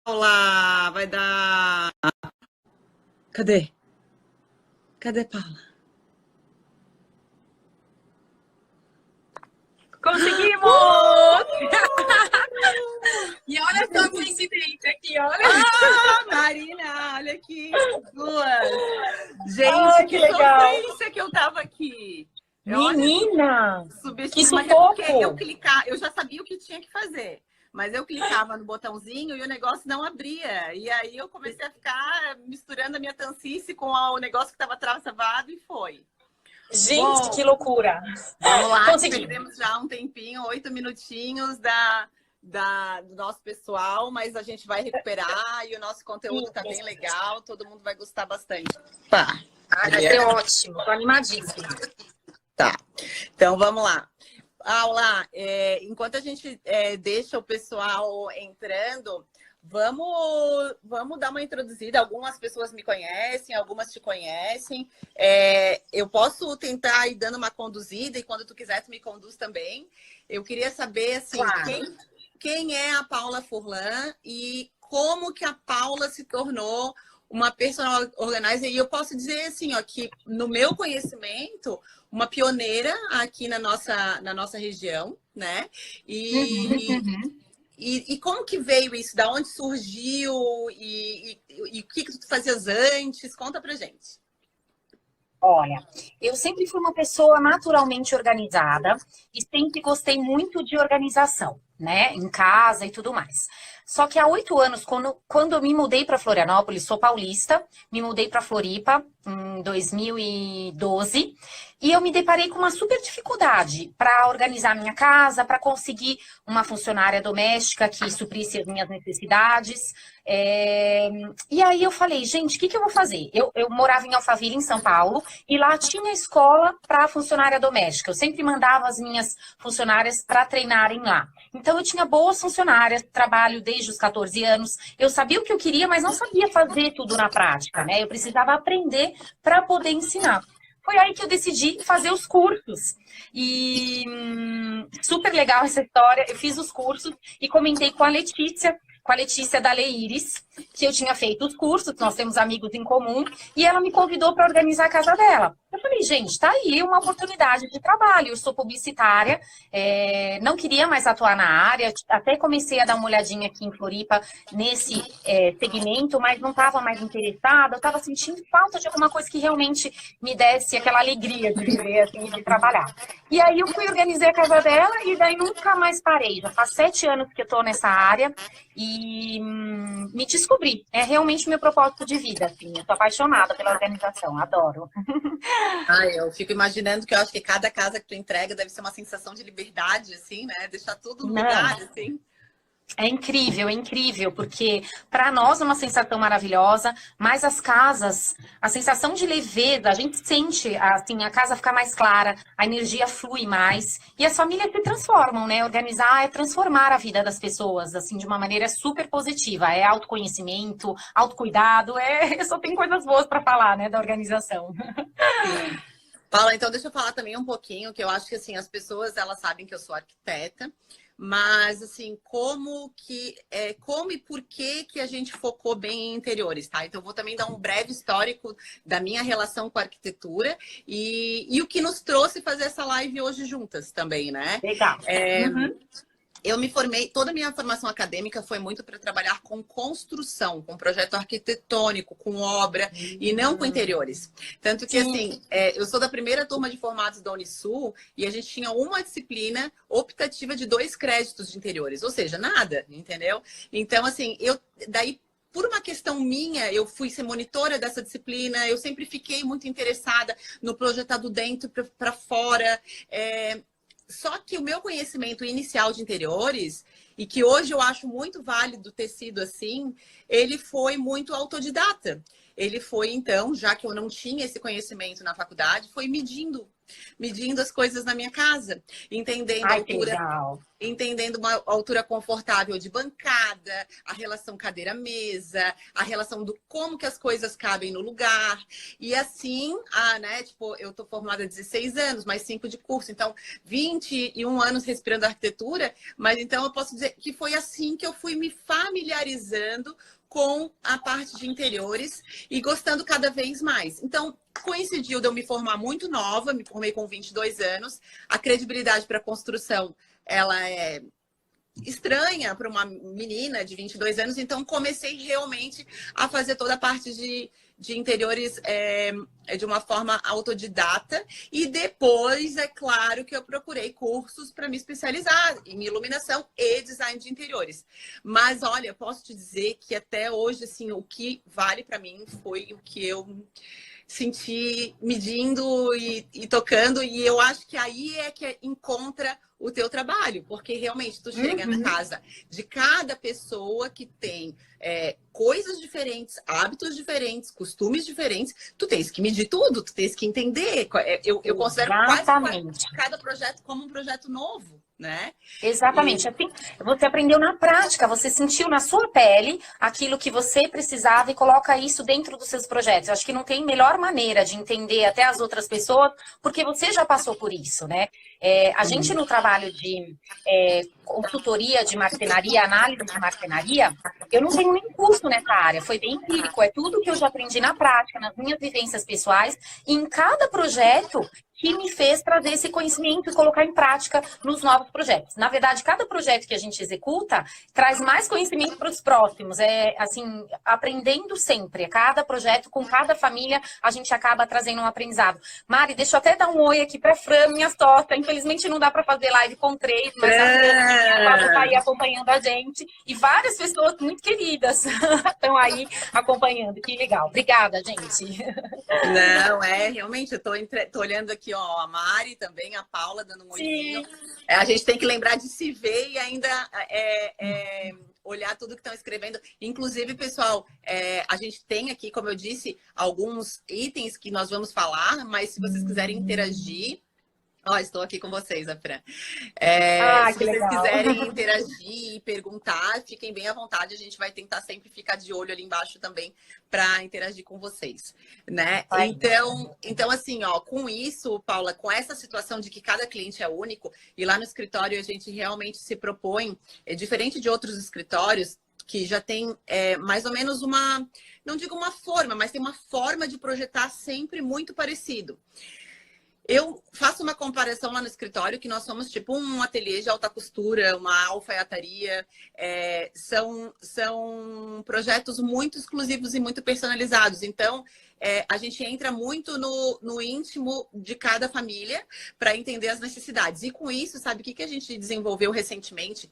Paula, vai dar. Cadê? Cadê Paula? Conseguimos! E olha só a coincidência aqui, olha. Marina, olha aqui, duas. Gente, Que legal. sofrência que eu tava aqui. Menina, que Mas é porque sufoco. eu já sabia o que tinha que fazer. Mas eu clicava no botãozinho e o negócio não abria. E aí eu comecei a ficar misturando a minha tansice com o negócio que estava travado e foi. Gente, Bom, que loucura. vamos lá, que Conseguimos. perdemos já um tempinho, 8 minutinhos do nosso pessoal, mas a gente vai recuperar e o nosso conteúdo tá bem legal, todo mundo vai gostar bastante. Tá. Vai ser ótimo, tô animadíssima. Tá. Então vamos lá. Paula, enquanto a gente deixa o pessoal entrando, vamos dar uma introduzida. Algumas pessoas me conhecem, algumas te conhecem. Eu posso tentar ir dando uma conduzida e quando tu quiser, tu me conduz também. Eu queria saber, assim, Claro. quem é a Paula Furlan e como que a Paula se tornou uma personal organizer. E eu posso dizer, assim, ó, que no meu conhecimento, uma pioneira aqui na nossa região, né? E como que veio isso? Da onde surgiu? E o que tu fazias antes? Conta pra gente. Olha, eu sempre fui uma pessoa naturalmente organizada e sempre gostei muito de organização, né? Em casa e tudo mais. Só que há 8 anos, quando eu me mudei para Florianópolis, sou paulista, me mudei para Floripa em 2012 e eu me deparei com uma super dificuldade para organizar minha casa, para conseguir uma funcionária doméstica que suprisse as minhas necessidades. E aí eu falei, gente, o que eu vou fazer? Eu morava em Alphaville, em São Paulo, e lá tinha escola para funcionária doméstica. Eu sempre mandava as minhas funcionárias para treinarem lá. Então eu tinha boas funcionárias, trabalho desde os 14 anos. Eu sabia o que eu queria, mas não sabia fazer tudo na prática, né? Eu precisava aprender para poder ensinar. Foi aí que eu decidi fazer os cursos. E super legal essa história. Eu fiz os cursos e comentei com a Letícia da Leíris, que eu tinha feito os cursos, nós temos amigos em comum, e ela me convidou para organizar a casa dela. Eu falei, gente, tá aí uma oportunidade de trabalho. Eu sou publicitária, não queria mais atuar na área, até comecei a dar uma olhadinha aqui em Floripa nesse segmento, mas não estava mais interessada, eu estava sentindo falta de alguma coisa que realmente me desse aquela alegria de viver, assim, de trabalhar. E aí eu fui organizar a casa dela e daí nunca mais parei. Já faz 7 anos que eu estou nessa área e me descobri. É realmente o meu propósito de vida, assim. Eu sou apaixonada pela organização, adoro. Eu fico imaginando que eu acho que cada casa que tu entrega deve ser uma sensação de liberdade, assim, né? Deixar tudo no Não, lugar, assim. é incrível, porque para nós é uma sensação maravilhosa, mas as casas, a sensação de leveza, a gente sente, assim, a casa fica mais clara, a energia flui mais, e as famílias se transformam, né? Organizar é transformar a vida das pessoas, assim, de uma maneira super positiva. É autoconhecimento, autocuidado, eu só tenho coisas boas para falar, né, da organização. Sim. Paula, então deixa eu falar também um pouquinho, que eu acho que assim, as pessoas elas sabem que eu sou arquiteta, mas assim, como e por que a gente focou bem em interiores, tá? Então eu vou também dar um breve histórico da minha relação com a arquitetura e o que nos trouxe fazer essa live hoje juntas também, né? Legal. Uhum. Eu me formei, toda a minha formação acadêmica foi muito para trabalhar com construção, com projeto arquitetônico, com obra e não com interiores. Tanto que, Sim. assim, eu sou da primeira turma de formados da Unisul e a gente tinha uma disciplina optativa de 2 créditos de interiores, ou seja, nada, entendeu? Então, assim, daí por uma questão minha, eu fui ser monitora dessa disciplina, eu sempre fiquei muito interessada no projetado dentro para fora. Só que o meu conhecimento inicial de interiores, e que hoje eu acho muito válido ter sido assim, ele foi muito autodidata. Ele foi, então, já que eu não tinha esse conhecimento na faculdade, foi medindo medindo as coisas na minha casa, entendendo a Ai, que altura, legal. entendendo uma altura confortável de bancada, a relação cadeira-mesa, a relação do como que as coisas cabem no lugar. E assim, né, tipo, eu tô formada há 16 anos, mais 5 de curso, então 21 anos respirando arquitetura, mas então eu posso dizer que foi assim que eu fui me familiarizando com a parte de interiores e gostando cada vez mais. Então, coincidiu de eu me formar muito nova, me formei com 22 anos, a credibilidade para construção, ela é estranha para uma menina de 22 anos, então comecei realmente a fazer toda a parte de interiores de uma forma autodidata e depois, é claro, que eu procurei cursos para me especializar em iluminação e design de interiores. Mas, olha, posso te dizer que até hoje, assim, o que vale para mim foi o que eu senti medindo e tocando, e eu acho que aí é que encontra o teu trabalho, porque realmente tu chega na casa de cada pessoa que tem coisas diferentes, hábitos diferentes, costumes diferentes, tu tens que medir tudo, tu tens que entender. Eu considero quase cada projeto como um projeto novo, né? Exatamente. Assim, você aprendeu na prática, você sentiu na sua pele aquilo que você precisava e coloca isso dentro dos seus projetos. Eu acho que não tem melhor maneira de entender até as outras pessoas, porque você já passou por isso, né? A gente no trabalho de consultoria de marcenaria, análise de marcenaria, eu não tenho nem curso nessa área, foi bem empírico, é tudo que eu já aprendi na prática, nas minhas vivências pessoais, e em cada projeto que me fez trazer esse conhecimento e colocar em prática nos novos projetos. Na verdade, cada projeto que a gente executa traz mais conhecimento para os próximos. Assim, aprendendo sempre. Cada projeto, com cada família, a gente acaba trazendo um aprendizado. Mari, deixa eu até dar um oi aqui para a Fran, minha sócia. Infelizmente não dá para fazer live com 3, mas a Fran está aí acompanhando a gente. E várias pessoas muito queridas estão aí acompanhando. Que legal. Obrigada, gente. Não, realmente, eu tô olhando aqui, ó, a Mari também, a Paula dando um olhinho. A gente tem que lembrar de se ver e ainda olhar tudo que estão escrevendo. Inclusive, pessoal, a gente tem aqui, como eu disse, alguns itens que nós vamos falar, mas se vocês quiserem interagir, ó, estou aqui com vocês, a Fran. Se vocês quiserem interagir e perguntar, fiquem bem à vontade. A gente vai tentar sempre ficar de olho ali embaixo também para interagir com vocês, né? Então, assim, ó, com isso, Paula, com essa situação de que cada cliente é único, e lá no escritório a gente realmente se propõe, diferente de outros escritórios, que já tem mais ou menos uma, não digo uma forma, mas tem uma forma de projetar sempre muito parecido. Eu faço uma comparação lá no escritório, que nós somos tipo um ateliê de alta costura, uma alfaiataria. São projetos muito exclusivos e muito personalizados. Então, a gente entra muito no íntimo de cada família para entender as necessidades. E com isso, sabe o que a gente desenvolveu recentemente?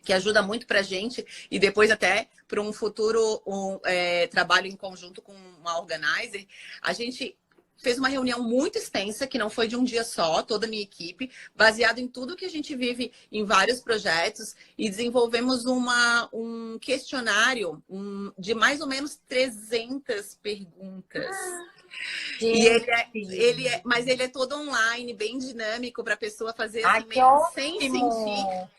Que ajuda muito para a gente e depois até para um futuro trabalho em conjunto com uma organizer. A gente fez uma reunião muito extensa, que não foi de um dia só, toda a minha equipe, baseado em tudo que a gente vive em vários projetos, e desenvolvemos um questionário de mais ou menos 300 perguntas. Mas ele é todo online, bem dinâmico, para a pessoa fazer assim, meio sem sentir.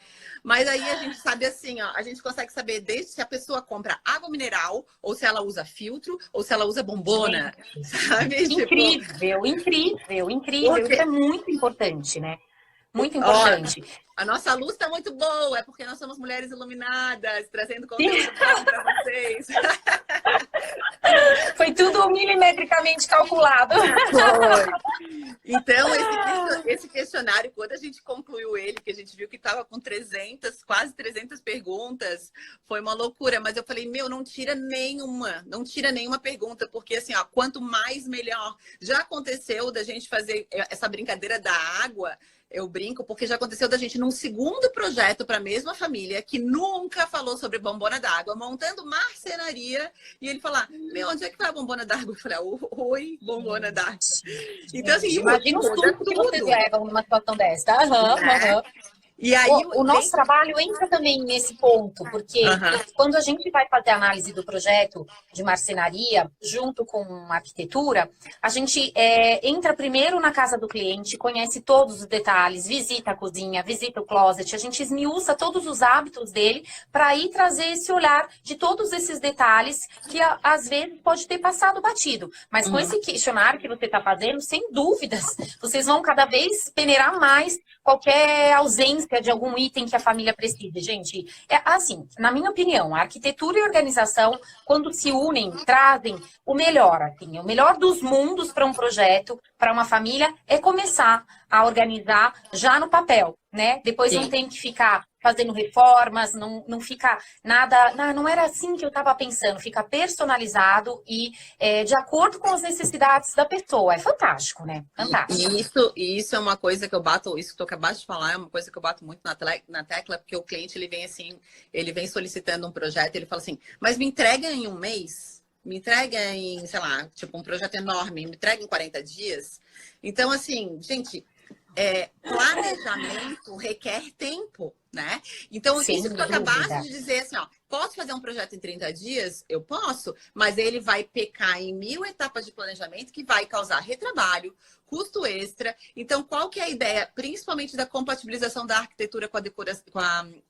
Mas aí a gente sabe assim, ó, a gente consegue saber desde se a pessoa compra água mineral, ou se ela usa filtro, ou se ela usa bombona, sabe? Incrível, incrível, incrível. Isso é muito importante, né? Muito importante. A nossa luz está muito boa, é porque nós somos mulheres iluminadas, trazendo conteúdo bom para vocês. Foi tudo milimetricamente calculado. Foi. Então, esse questionário, quando a gente concluiu ele, que a gente viu que estava com quase 300 perguntas, foi uma loucura. Mas eu falei, não tira nenhuma pergunta, porque assim, ó, quanto mais melhor. Já aconteceu da gente fazer essa brincadeira da água. Eu brinco porque já aconteceu da gente num segundo projeto para a mesma família que nunca falou sobre bombona d'água, montando marcenaria, e ele falar, onde é que vai a bombona d'água? Eu falei, oi, bombona d'água. Então, assim, imagina os sustos que vocês levam numa situação dessa. E aí, O nosso trabalho entra também nesse ponto, porque quando a gente vai fazer a análise do projeto de marcenaria, junto com a arquitetura, a gente entra primeiro na casa do cliente, conhece todos os detalhes, visita a cozinha, visita o closet, a gente esmiuça todos os hábitos dele para aí trazer esse olhar de todos esses detalhes que às vezes pode ter passado batido. Mas com esse questionário que você está fazendo, sem dúvidas, vocês vão cada vez peneirar mais qualquer ausência de algum item que a família precise. Gente, assim, na minha opinião, a arquitetura e a organização, quando se unem, trazem o melhor, assim, o melhor dos mundos para um projeto, para uma família, é começar a organizar já no papel, né? Depois não tem que ficar fazendo reformas, não fica nada... Não era assim que eu estava pensando. Fica personalizado e de acordo com as necessidades da pessoa. É fantástico, né? Fantástico. E isso é uma coisa que eu bato... Isso que tu acabaste de falar é uma coisa que eu bato muito na tecla, porque o cliente, ele vem assim... Ele vem solicitando um projeto, ele fala assim, mas me entrega em um mês? Me entrega em, sei lá, tipo um projeto enorme, me entrega em 40 dias? Então, assim, gente... planejamento requer tempo, né? Então, isso que tu acabaste de dizer assim, ó, posso fazer um projeto em 30 dias? Eu posso, mas ele vai pecar em 1000 etapas de planejamento que vai causar retrabalho, custo extra. Então, qual que é a ideia, principalmente da compatibilização da arquitetura com a decoração,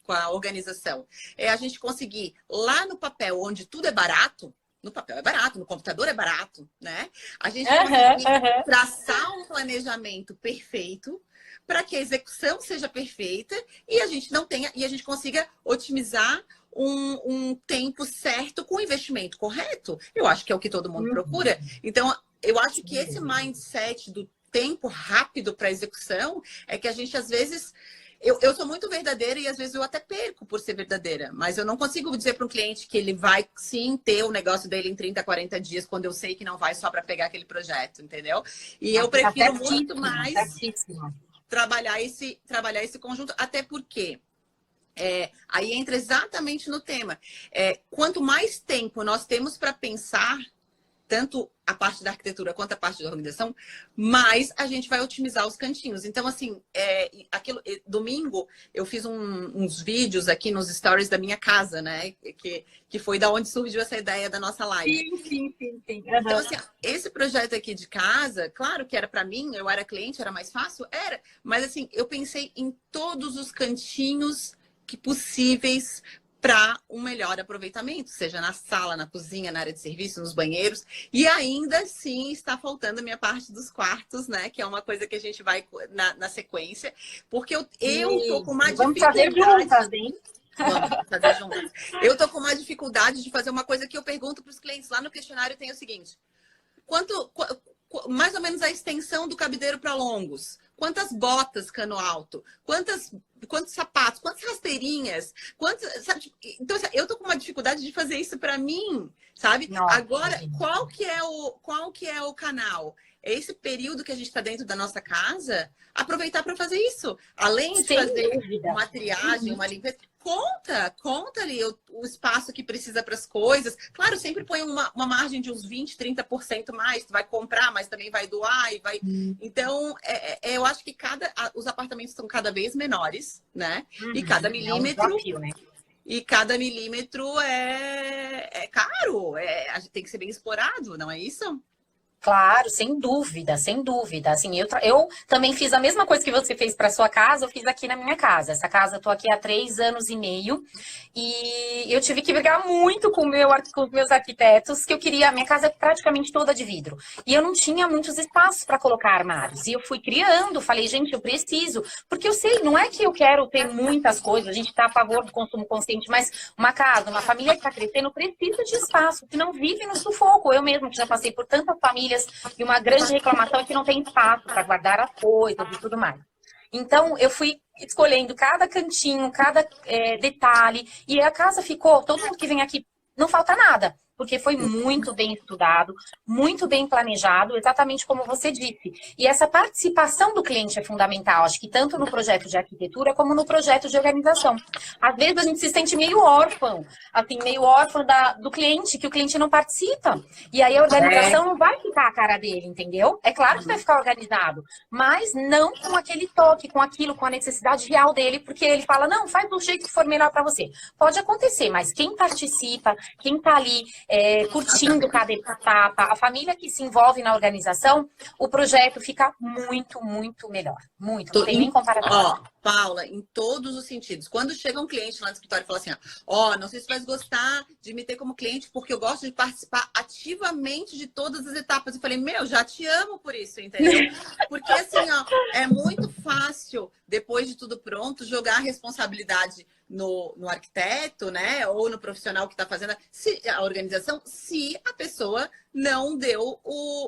com a organização? É a gente conseguir, lá no papel, onde tudo é barato, no papel é barato, no computador é barato, né? A gente conseguir traçar um planejamento perfeito para que a execução seja perfeita e a gente não tenha, e a gente consiga otimizar um tempo certo com o investimento correto. Eu acho que é o que todo mundo procura. Então, eu acho que esse mindset do tempo rápido para execução é que a gente, às vezes... Eu sou muito verdadeira e às vezes eu até perco por ser verdadeira, mas eu não consigo dizer para um cliente que ele vai sim ter o negócio dele em 30, 40 dias, quando eu sei que não vai só para pegar aquele projeto, entendeu? E eu prefiro muito mais trabalhar esse conjunto, até porque aí entra exatamente no tema. Quanto mais tempo nós temos para pensar, tanto a parte da arquitetura quanto a parte da organização, mais a gente vai otimizar os cantinhos. Então, assim, domingo eu fiz uns vídeos aqui nos stories da minha casa, né? Que foi da onde surgiu essa ideia da nossa live. Sim. Então, assim, esse projeto aqui de casa, claro que era para mim, eu era cliente, era mais fácil? Era. Mas, assim, eu pensei em todos os cantinhos possíveis para um melhor aproveitamento, seja na sala, na cozinha, na área de serviço, nos banheiros. E ainda assim está faltando a minha parte dos quartos, né? Que é uma coisa que a gente vai na sequência. Porque eu tô com uma dificuldade... fazer juntas, hein? Vamos fazer juntas. Eu tô com uma dificuldade de fazer uma coisa que eu pergunto para os clientes. Lá no questionário tem o seguinte. Mais ou menos a extensão do cabideiro para longos? Quantas botas cano alto? Quantos sapatos? Quantas rasteirinhas? Sabe? Então, eu tô com uma dificuldade de fazer isso para mim, sabe? Nossa, agora, qual que é o canal? É esse período que a gente está dentro da nossa casa, aproveitar para fazer isso. Além de fazer uma triagem, uma limpeza, conta ali o espaço que precisa para as coisas. Claro, sempre põe uma margem de uns 20%, 30% mais. Tu vai comprar, mas também vai doar. Então, eu acho que os apartamentos estão cada vez menores, né? E cada milímetro... É um desafio, né? E cada milímetro é caro. A gente tem que ser bem explorado, não é isso? Claro, sem dúvida, sem dúvida. Assim, eu também fiz a mesma coisa que você fez para sua casa, eu fiz aqui na minha casa. Essa casa eu tô aqui há 3 anos e meio e eu tive que brigar muito com os meus arquitetos, que eu queria, a minha casa é praticamente toda de vidro. E eu não tinha muitos espaços para colocar armários. E eu fui criando, falei, gente, eu preciso, porque eu sei, não é que eu quero ter muitas coisas, a gente tá a favor do consumo consciente, mas uma casa, uma família que está crescendo precisa de espaço, que não vive no sufoco. Eu mesma que já passei por tantas famílias e uma grande reclamação é que não tem espaço para guardar as coisas e tudo mais. Então, eu fui escolhendo cada cantinho, cada detalhe, e a casa ficou, todo mundo que vem aqui, não falta nada. porque foi muito bem estudado, muito bem planejado, exatamente como você disse. E essa participação do cliente é fundamental, acho que tanto no projeto de arquitetura como no projeto de organização. Às vezes a gente se sente meio órfão, assim, meio órfão do cliente, que o cliente não participa. E aí a organização não vai ficar a cara dele, entendeu? É claro que vai ficar organizado, mas não com aquele toque, com aquilo, com a necessidade real dele, porque ele fala, não, faz do jeito que for melhor para você. Pode acontecer, mas quem participa, quem está ali curtindo cada etapa, a família que se envolve na organização, o projeto fica muito, muito melhor. Muito, não tem nem comparação. Ó, Paula, em todos os sentidos. Quando chega um cliente lá no escritório e fala assim, ó, não sei se vai gostar de me ter como cliente, porque eu gosto de participar ativamente de todas as etapas. Eu falei, meu, já te amo por isso, entendeu? Porque assim, ó, é muito fácil, depois de tudo pronto, jogar a responsabilidade no arquiteto, né? Ou no profissional que está fazendo a organização, se a pessoa não deu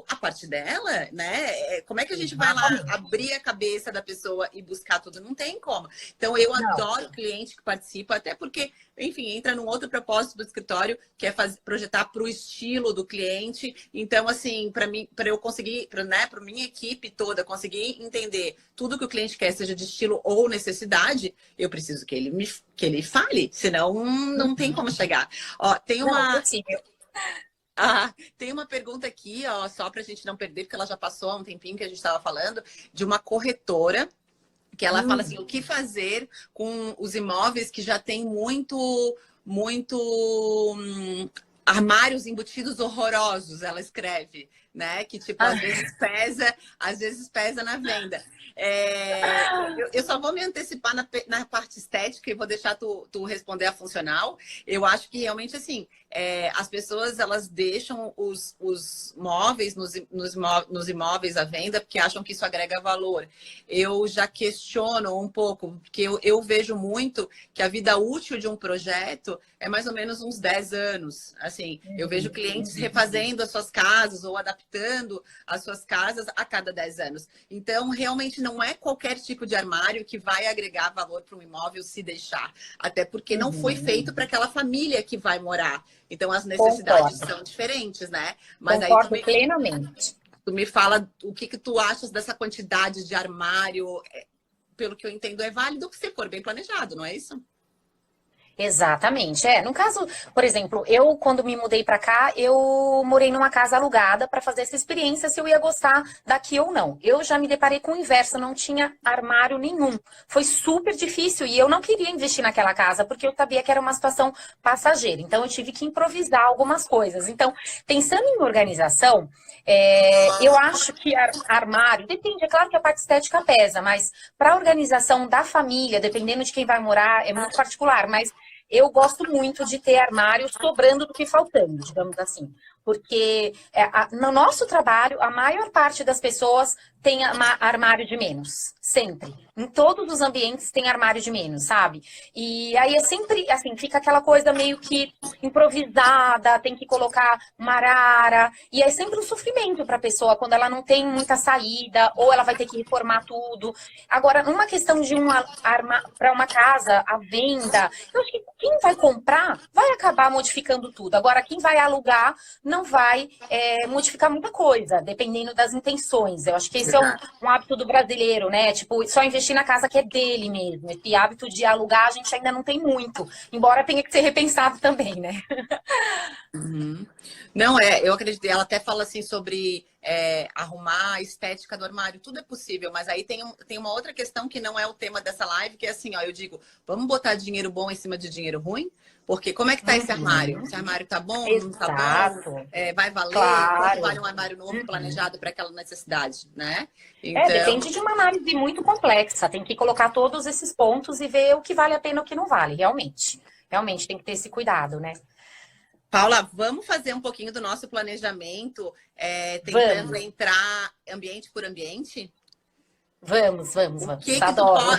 a parte dela, né? Como é que a gente vai lá abrir a cabeça da pessoa e buscar tudo? Não tem como. Então, eu adoro cliente que participa, até porque, enfim, entra num outro propósito do escritório, que é projetar para o estilo do cliente. Então, assim, para eu conseguir, para minha equipe toda conseguir entender tudo que o cliente quer, seja de estilo ou necessidade, eu preciso que ele fale, senão não tem como chegar. Ó, tem uma... tem uma pergunta aqui, ó, só para a gente não perder, porque ela já passou há um tempinho que a gente estava falando, de uma corretora, que ela fala assim, o que fazer com os imóveis que já tem muito armários embutidos horrorosos, ela escreve, né? Que tipo, às vezes pesa na venda. Eu só vou me antecipar na parte estética e vou deixar tu responder a funcional. Eu acho que realmente assim, as pessoas elas deixam os móveis nos imóveis à venda porque acham que isso agrega valor. Eu já questiono um pouco, porque eu vejo muito que a vida útil de um projeto é mais ou menos uns 10 anos. Assim, eu vejo clientes refazendo as suas casas ou adaptando as suas casas a cada 10 anos. Então, realmente não é qualquer tipo de armário que vai agregar valor para um imóvel se deixar. Até porque não foi feito para aquela família que vai morar. Então, as necessidades são diferentes, né? Mas Concordo aí plenamente. tu me fala o que tu achas dessa quantidade de armário. Pelo que eu entendo, é válido se for bem planejado, não é isso? Exatamente. No caso, por exemplo, eu quando me mudei para cá, eu morei numa casa alugada para fazer essa experiência se eu ia gostar daqui ou não. Eu já me deparei com o inverso, não tinha armário nenhum. Foi super difícil e eu não queria investir naquela casa porque eu sabia que era uma situação passageira. Então eu tive que improvisar algumas coisas. Então, pensando em organização, eu acho que armário, depende, é claro que a parte estética pesa, mas para a organização da família, dependendo de quem vai morar, é muito particular, mas eu gosto muito de ter armário sobrando do que faltando, digamos assim. Porque no nosso trabalho, a maior parte das pessoas tem armário de menos. Sempre. Em todos os ambientes tem armário de menos, sabe? E aí é sempre, assim, fica aquela coisa meio que improvisada, tem que colocar uma arara. E é sempre um sofrimento para a pessoa quando ela não tem muita saída, ou ela vai ter que reformar tudo. Agora, numa questão de para uma casa à venda, eu acho que quem vai comprar vai acabar modificando tudo. Agora, quem vai alugar não vai modificar muita coisa, dependendo das intenções. Eu acho que esse é um hábito do brasileiro, né? Tipo, só investir na casa que é dele mesmo. Esse hábito de alugar a gente ainda não tem muito, embora tenha que ser repensado também, né? Uhum. Não, eu acredito. Ela até fala assim sobre arrumar a estética do armário. Tudo é possível, mas aí tem uma outra questão que não é o tema dessa live, que é assim, ó, eu digo, vamos botar dinheiro bom em cima de dinheiro ruim? Porque como é que tá esse armário? Esse armário tá bom? Não tá bom? Vai valer? Claro. Quanto vale um armário novo planejado para aquela necessidade, né? Então... depende de uma análise muito complexa. Tem que colocar todos esses pontos e ver o que vale a pena e o que não vale, realmente. Realmente tem que ter esse cuidado, né? Paula, vamos fazer um pouquinho do nosso planejamento, tentando entrar ambiente por ambiente? Vamos. Adoro.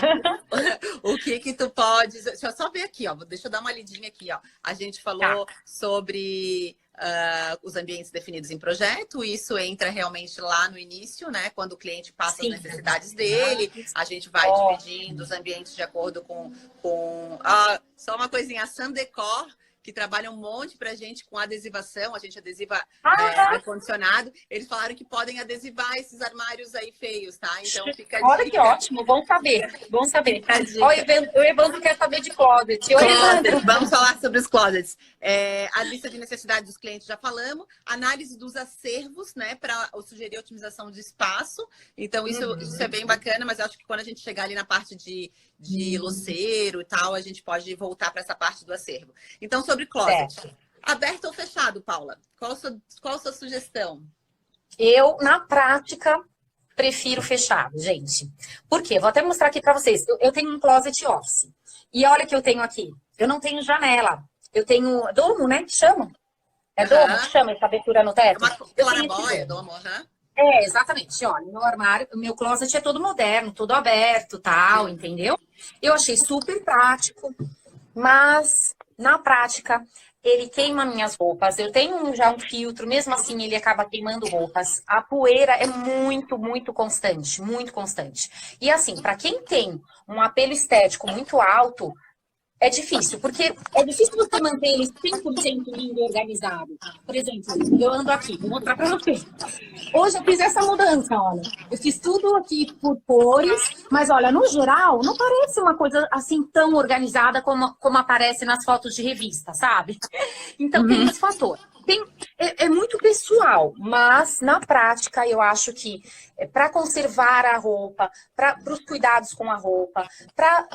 O que tu pode... Deixa eu só ver aqui, ó. Deixa eu dar uma lidinha aqui, ó. A gente falou sobre os ambientes definidos em projeto. Isso entra realmente lá no início, né? Quando o cliente passa as necessidades dele. A gente vai dividindo os ambientes de acordo com... só uma coisinha, a Sandecor, que trabalham um monte pra gente com adesivação, a gente adesiva ar-condicionado. Eles falaram que podem adesivar esses armários aí feios, tá? Então fica a dica. Olha que ótimo, bom saber, bom saber. Fica a dica. Olha, o Evandro quer saber de closet. Oi, Evandro. Vamos falar sobre os closets. A lista de necessidades dos clientes já falamos. Análise dos acervos, né? Para sugerir otimização de espaço. Então, isso é bem bacana, mas eu acho que quando a gente chegar ali na parte de louceiro e tal, a gente pode voltar para essa parte do acervo. Então, sobre closet. Certo. Aberto ou fechado, Paula? Qual a sua sugestão? Eu, na prática, prefiro fechado, gente. Por quê? Vou até mostrar aqui para vocês. Eu tenho um closet office. E olha o que eu tenho aqui. Eu não tenho janela. Eu tenho domo, né? Que chama? É domo que chama essa abertura no teto? É uma clarabóia, domo, exatamente. Olha, meu armário, meu closet é todo moderno, todo aberto, tal, entendeu? Eu achei super prático, mas na prática ele queima minhas roupas. Eu tenho já um filtro, mesmo assim ele acaba queimando roupas. A poeira é muito, muito constante, muito constante. E assim, para quem tem um apelo estético muito alto, é difícil, porque é difícil você manter ele 100% lindo e organizado. Por exemplo, eu ando aqui, vou mostrar pra vocês. Hoje eu fiz essa mudança, olha. Eu fiz tudo aqui por cores, mas olha, no geral, não parece uma coisa assim tão organizada como aparece nas fotos de revista, sabe? Então tem esse fator. É muito pessoal, mas na prática eu acho que para conservar a roupa, para os cuidados com a roupa, para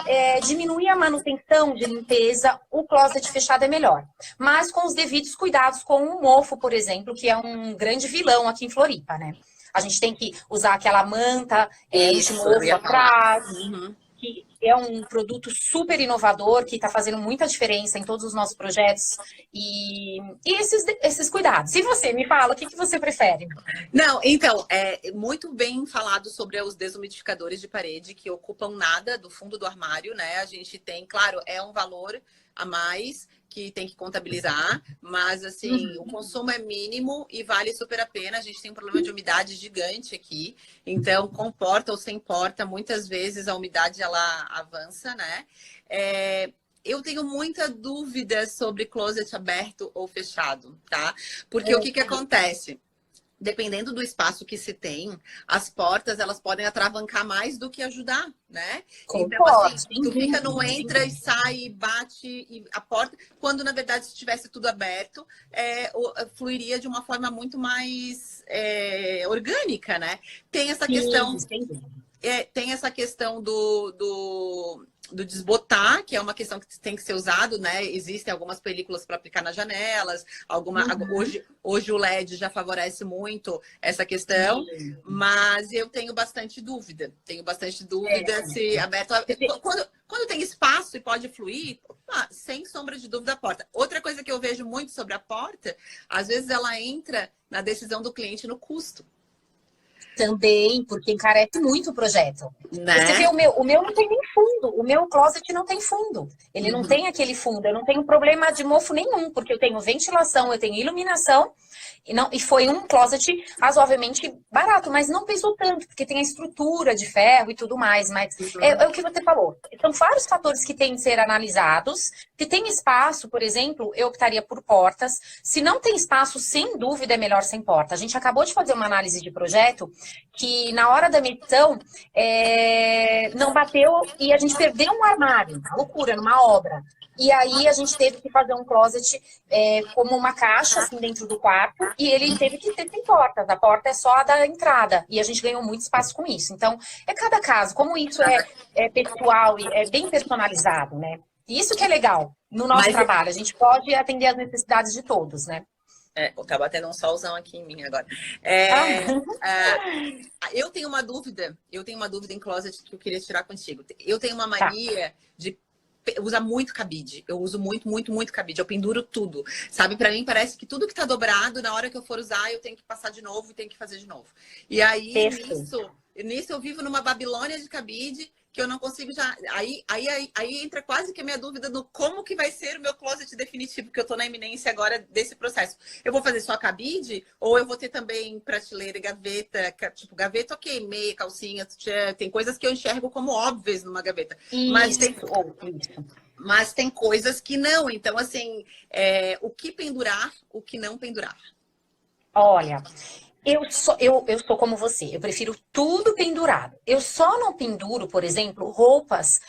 diminuir a manutenção de limpeza, o closet fechado é melhor. Mas com os devidos cuidados com o mofo, por exemplo, que é um grande vilão aqui em Floripa, né? A gente tem que usar aquela manta de mofo atrás, que é um produto super inovador, que está fazendo muita diferença em todos os nossos projetos. E esses cuidados. E você, me fala, o que você prefere? Não, então, é muito bem falado sobre os desumidificadores de parede, que ocupam nada do fundo do armário, né? A gente tem, claro, é um valor a mais que tem que contabilizar, mas assim, o consumo é mínimo e vale super a pena. A gente tem um problema de umidade gigante aqui, então com porta ou sem porta, muitas vezes a umidade ela avança, né? Eu tenho muita dúvida sobre closet aberto ou fechado, tá? Porque o que acontece? Dependendo do espaço que se tem, as portas, elas podem atravancar mais do que ajudar, né? Então, assim, tu fica no entra e sai, bate e a porta, quando, na verdade, se tivesse tudo aberto, fluiria de uma forma muito mais orgânica, né? Tem essa questão... tem essa questão do desbotar, que é uma questão que tem que ser usado, né? Existem algumas películas para aplicar nas janelas, hoje o LED já favorece muito essa questão, mas eu tenho bastante dúvida. Se aberto. Quando tem espaço e pode fluir, sem sombra de dúvida a porta. Outra coisa que eu vejo muito sobre a porta, às vezes ela entra na decisão do cliente no custo. Também, porque encarece muito o projeto. Né? Você vê, o meu não tem nem fundo. O meu closet não tem fundo. Ele não tem aquele fundo. Eu não tenho problema de mofo nenhum, porque eu tenho ventilação, eu tenho iluminação. E foi um closet razoavelmente barato, mas não pesou tanto, porque tem a estrutura de ferro e tudo mais. Mas é o que você falou. São vários fatores que têm que ser analisados. Se tem espaço, por exemplo, eu optaria por portas. Se não tem espaço, sem dúvida, é melhor sem porta. A gente acabou de fazer uma análise de projeto que na hora da medição não bateu e a gente perdeu um armário, uma loucura, numa obra. E aí a gente teve que fazer um closet como uma caixa assim dentro do quarto e ele teve que ter sem portas. A porta é só a da entrada e a gente ganhou muito espaço com isso. Então, é cada caso. Como isso é pessoal e é bem personalizado, né? E isso que é legal no nosso trabalho. A gente pode atender as necessidades de todos, né? Tá batendo um solzão aqui em mim agora. Eu tenho uma dúvida em closet que eu queria tirar contigo. Eu tenho uma mania de usar muito cabide. Eu uso muito, muito, muito cabide. Eu penduro tudo. Sabe? Pra mim parece que tudo que tá dobrado, na hora que eu for usar, eu tenho que passar de novo e tenho que fazer de novo. E aí, nisso eu vivo numa Babilônia de cabide que eu não consigo já... Aí entra quase que a minha dúvida no como que vai ser o meu closet definitivo, que eu tô na iminência agora desse processo. Eu vou fazer só cabide? Ou eu vou ter também prateleira e gaveta? Tipo, gaveta, ok, meia, calcinha, tem coisas que eu enxergo como óbvias numa gaveta. Mas tem... Mas tem coisas que não. Então, assim, o que pendurar, o que não pendurar. Olha, eu sou como você, eu prefiro tudo pendurado. Eu só não penduro, por exemplo, roupas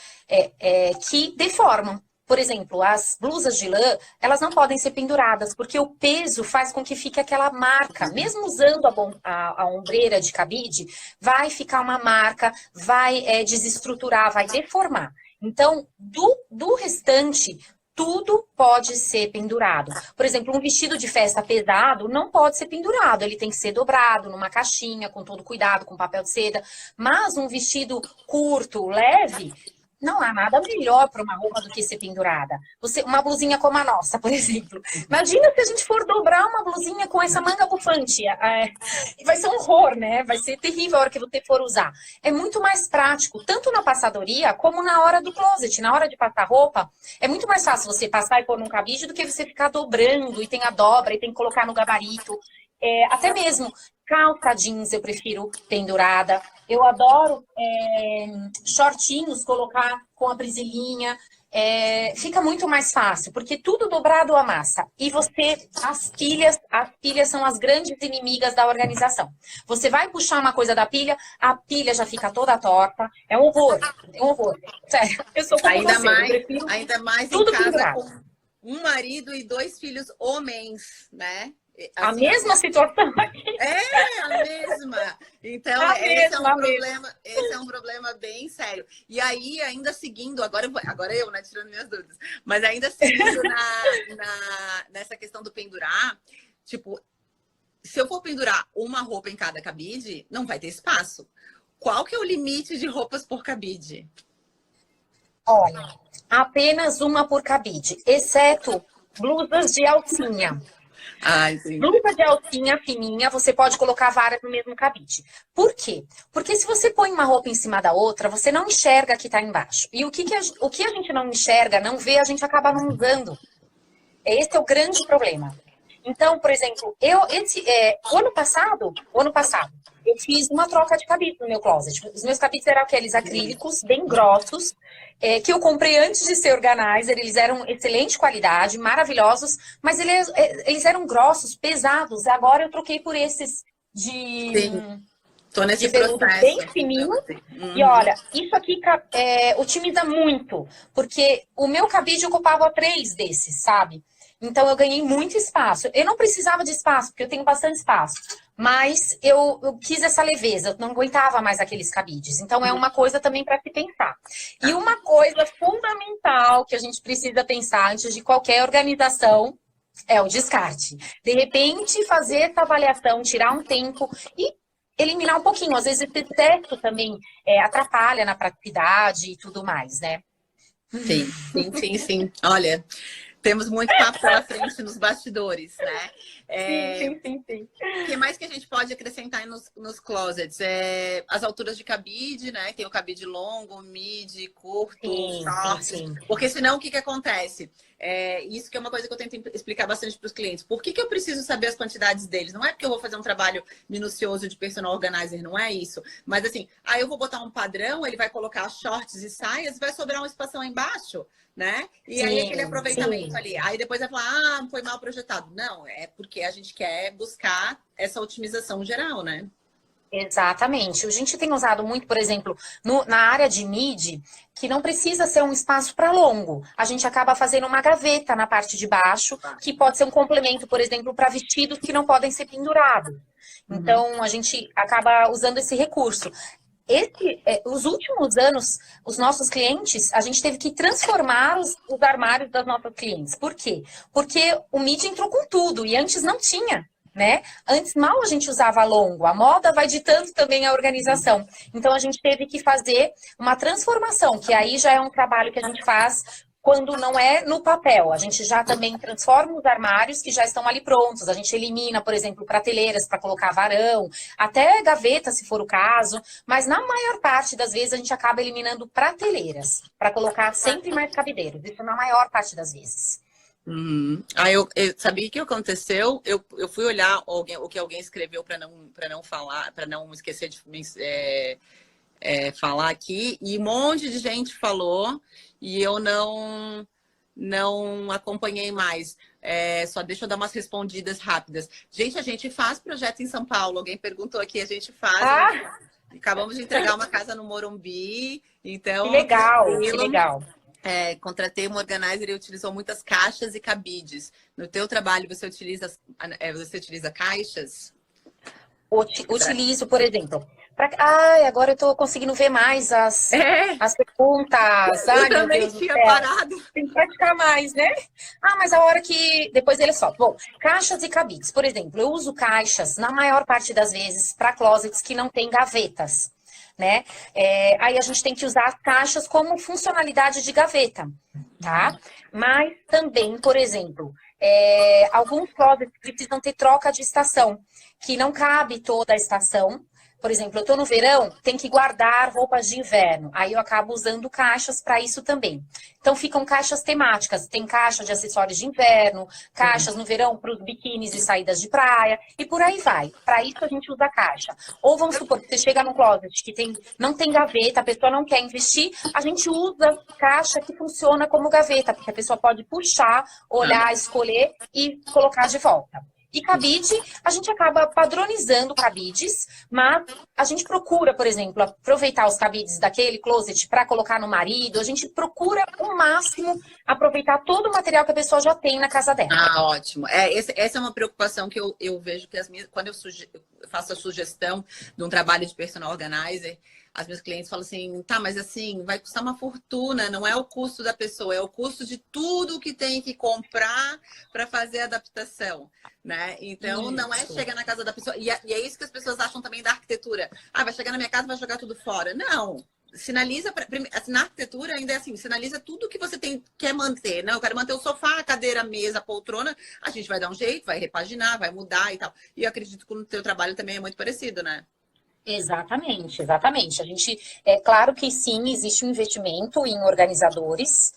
que deformam. Por exemplo, as blusas de lã, elas não podem ser penduradas, porque o peso faz com que fique aquela marca. Mesmo usando a ombreira de cabide, vai ficar uma marca, vai desestruturar, vai deformar. Então, do restante, tudo pode ser pendurado. Por exemplo, um vestido de festa pesado não pode ser pendurado, ele tem que ser dobrado numa caixinha, com todo cuidado, com papel de seda. Mas um vestido curto, leve, não há nada melhor para uma roupa do que ser pendurada. Uma blusinha como a nossa, por exemplo. Imagina se a gente for dobrar uma blusinha com essa manga bufante. Vai ser um horror, né? Vai ser terrível a hora que você for usar. É muito mais prático, tanto na passadoria como na hora do closet. Na hora de passar roupa, é muito mais fácil você passar e pôr num cabide do que você ficar dobrando e tem a dobra e tem que colocar no gabarito. Até mesmo calça jeans eu prefiro pendurada. Eu adoro shortinhos, colocar com a presilhinha. Fica muito mais fácil, porque tudo dobrado amassa. E as pilhas são as grandes inimigas da organização. Você vai puxar uma coisa da pilha, a pilha já fica toda torta. É um horror, é um horror. Sério, eu sou como você, eu prefiro ainda mais tudo em casa pendurado. com um marido e 2 filhos homens, né? Assim, a mesma situação aqui. A mesma. Então, esse é um problema bem sério. E aí, ainda seguindo, agora eu, né, tirando minhas dúvidas, mas ainda seguindo nessa questão do pendurar, tipo, se eu for pendurar uma roupa em cada cabide, não vai ter espaço. Qual que é o limite de roupas por cabide? Olha, apenas uma por cabide, exceto blusas de alcinha. Blusa de alcinha fininha, você pode colocar várias no mesmo cabide. Por quê? Porque se você põe uma roupa em cima da outra, você não enxerga que tá embaixo. E o que a gente não enxerga, não vê, a gente acaba não usando. Esse é o grande problema. Então, por exemplo, o ano passado, eu fiz uma troca de cabide no meu closet. Os meus cabides eram aqueles acrílicos, bem grossos, que eu comprei antes de ser organizer. Eles eram excelente qualidade, maravilhosos, mas eles eram grossos, pesados. Agora eu troquei por esses Tô nesse de veludo processo, bem fininho. E olha, isso aqui otimiza muito, porque o meu cabide ocupava 3 desses, sabe? Então eu ganhei muito espaço. Eu não precisava de espaço, porque eu tenho bastante espaço. Mas eu quis essa leveza, eu não aguentava mais aqueles cabides. Então é uma coisa também para se pensar. E uma coisa fundamental que a gente precisa pensar antes de qualquer organização é o descarte. De repente, fazer essa avaliação, tirar um tempo e eliminar um pouquinho. Às vezes esse excesso também atrapalha na praticidade e tudo mais, né? Sim. Olha, temos muito papo pela frente nos bastidores, né? Sim. O que mais que a gente pode acrescentar nos closets? As alturas de cabide, né? Tem o cabide longo, midi, curto, short. Sim. Porque senão o que acontece? Isso que é uma coisa que eu tento explicar bastante para os clientes. Por que eu preciso saber as quantidades deles? Não é porque eu vou fazer um trabalho minucioso de personal organizer, não é isso. Mas assim, eu vou botar um padrão, ele vai colocar shorts e saias, vai sobrar um espação embaixo, né? E aí aquele aproveitamento ali. Aí depois vai falar, foi mal projetado. Não, é porque a gente quer buscar essa otimização geral, né? Exatamente. A gente tem usado muito, por exemplo, na área de midi, que não precisa ser um espaço para longo. A gente acaba fazendo uma gaveta na parte de baixo, que pode ser um complemento, por exemplo, para vestidos que não podem ser pendurados. Então, a gente acaba usando esse recurso. Os últimos anos, os nossos clientes, a gente teve que transformar os armários das nossas clientes. Por quê? Porque o midi entrou com tudo e antes não tinha. Né? Antes mal a gente usava longo, a moda vai ditando também a organização. Então a gente teve que fazer uma transformação, que aí já é um trabalho que a gente faz quando não é no papel. A gente já também transforma os armários que já estão ali prontos. A gente elimina, por exemplo, prateleiras para colocar varão, até gaveta, se for o caso. Mas na maior parte das vezes a gente acaba eliminando prateleiras para colocar sempre mais cabideiros. Isso na maior parte das vezes. Eu sabia o que aconteceu. Eu fui olhar o que alguém escreveu para não falar, para não esquecer de falar aqui, e um monte de gente falou, e eu não acompanhei mais. Só deixa eu dar umas respondidas rápidas. Gente, a gente faz projeto em São Paulo. Alguém perguntou aqui, a gente faz. Ah, Acabamos de entregar uma casa no Morumbi, então que legal, que tranquilo. legal. Contratei um organizer e utilizou muitas caixas e cabides. No teu trabalho, você utiliza caixas? Utilizo, por exemplo. Ai, agora eu tô conseguindo ver mais as perguntas. Eu Ai, meu também Deus do tinha céu. parado. Tem que praticar mais, né? Mas a hora que depois ele solta. Bom, caixas e cabides. Por exemplo, eu uso caixas, na maior parte das vezes, para closets que não tem gavetas, né? Aí a gente tem que usar as caixas como funcionalidade de gaveta, tá? Mas também, por exemplo, alguns closets precisam ter troca de estação, que não cabe toda a estação. Por exemplo, eu tô no verão, tem que guardar roupas de inverno. Aí eu acabo usando caixas para isso também. Então ficam caixas temáticas. Tem caixa de acessórios de inverno, caixas no verão para os biquínis e saídas de praia, e por aí vai. Para isso a gente usa caixa. Ou vamos supor que você chega num closet que não tem gaveta, a pessoa não quer investir, a gente usa caixa que funciona como gaveta, porque a pessoa pode puxar, olhar, escolher e colocar de volta. E cabide, a gente acaba padronizando cabides, mas a gente procura, por exemplo, aproveitar os cabides daquele closet para colocar no marido. A gente procura, o máximo, aproveitar todo o material que a pessoa já tem na casa dela. Ótimo. Essa é uma preocupação que eu vejo que quando eu faço a sugestão de um trabalho de personal organizer, as minhas clientes falam assim, tá, mas assim, vai custar uma fortuna, não é o custo da pessoa, é o custo de tudo que tem que comprar para fazer a adaptação, né? Então, Isso. não é chegar na casa da pessoa, e é isso que as pessoas acham também da arquitetura. Vai chegar na minha casa e vai jogar tudo fora. Não, sinaliza, na arquitetura ainda é assim, sinaliza tudo que você quer manter, né? Eu quero manter o sofá, a cadeira, a mesa, a poltrona, a gente vai dar um jeito, vai repaginar, vai mudar e tal. E eu acredito que no teu trabalho também é muito parecido, né? Exatamente, exatamente. É claro que sim, existe um investimento em organizadores,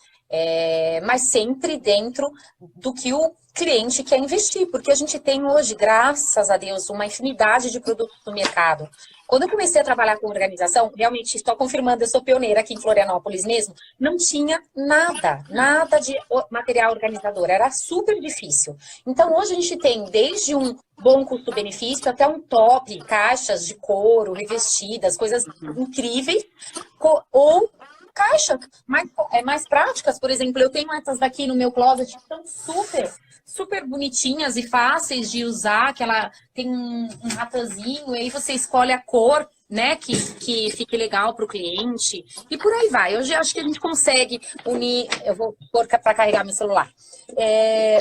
mas sempre dentro do que o cliente quer investir, porque a gente tem hoje, graças a Deus, uma infinidade de produtos no mercado. Quando eu comecei a trabalhar com organização, realmente estou confirmando, eu sou pioneira aqui em Florianópolis mesmo, não tinha nada de material organizador, era super difícil. Então hoje a gente tem desde um bom custo-benefício até um top, caixas de couro, revestidas, coisas incríveis, ou caixas mais práticas. Por exemplo, eu tenho essas daqui no meu closet que são super bonitinhas e fáceis de usar, que ela tem um ratanzinho, e aí você escolhe a cor, né, que fique legal para o cliente, e por aí vai. Hoje acho que a gente consegue unir, eu vou pôr para carregar meu celular,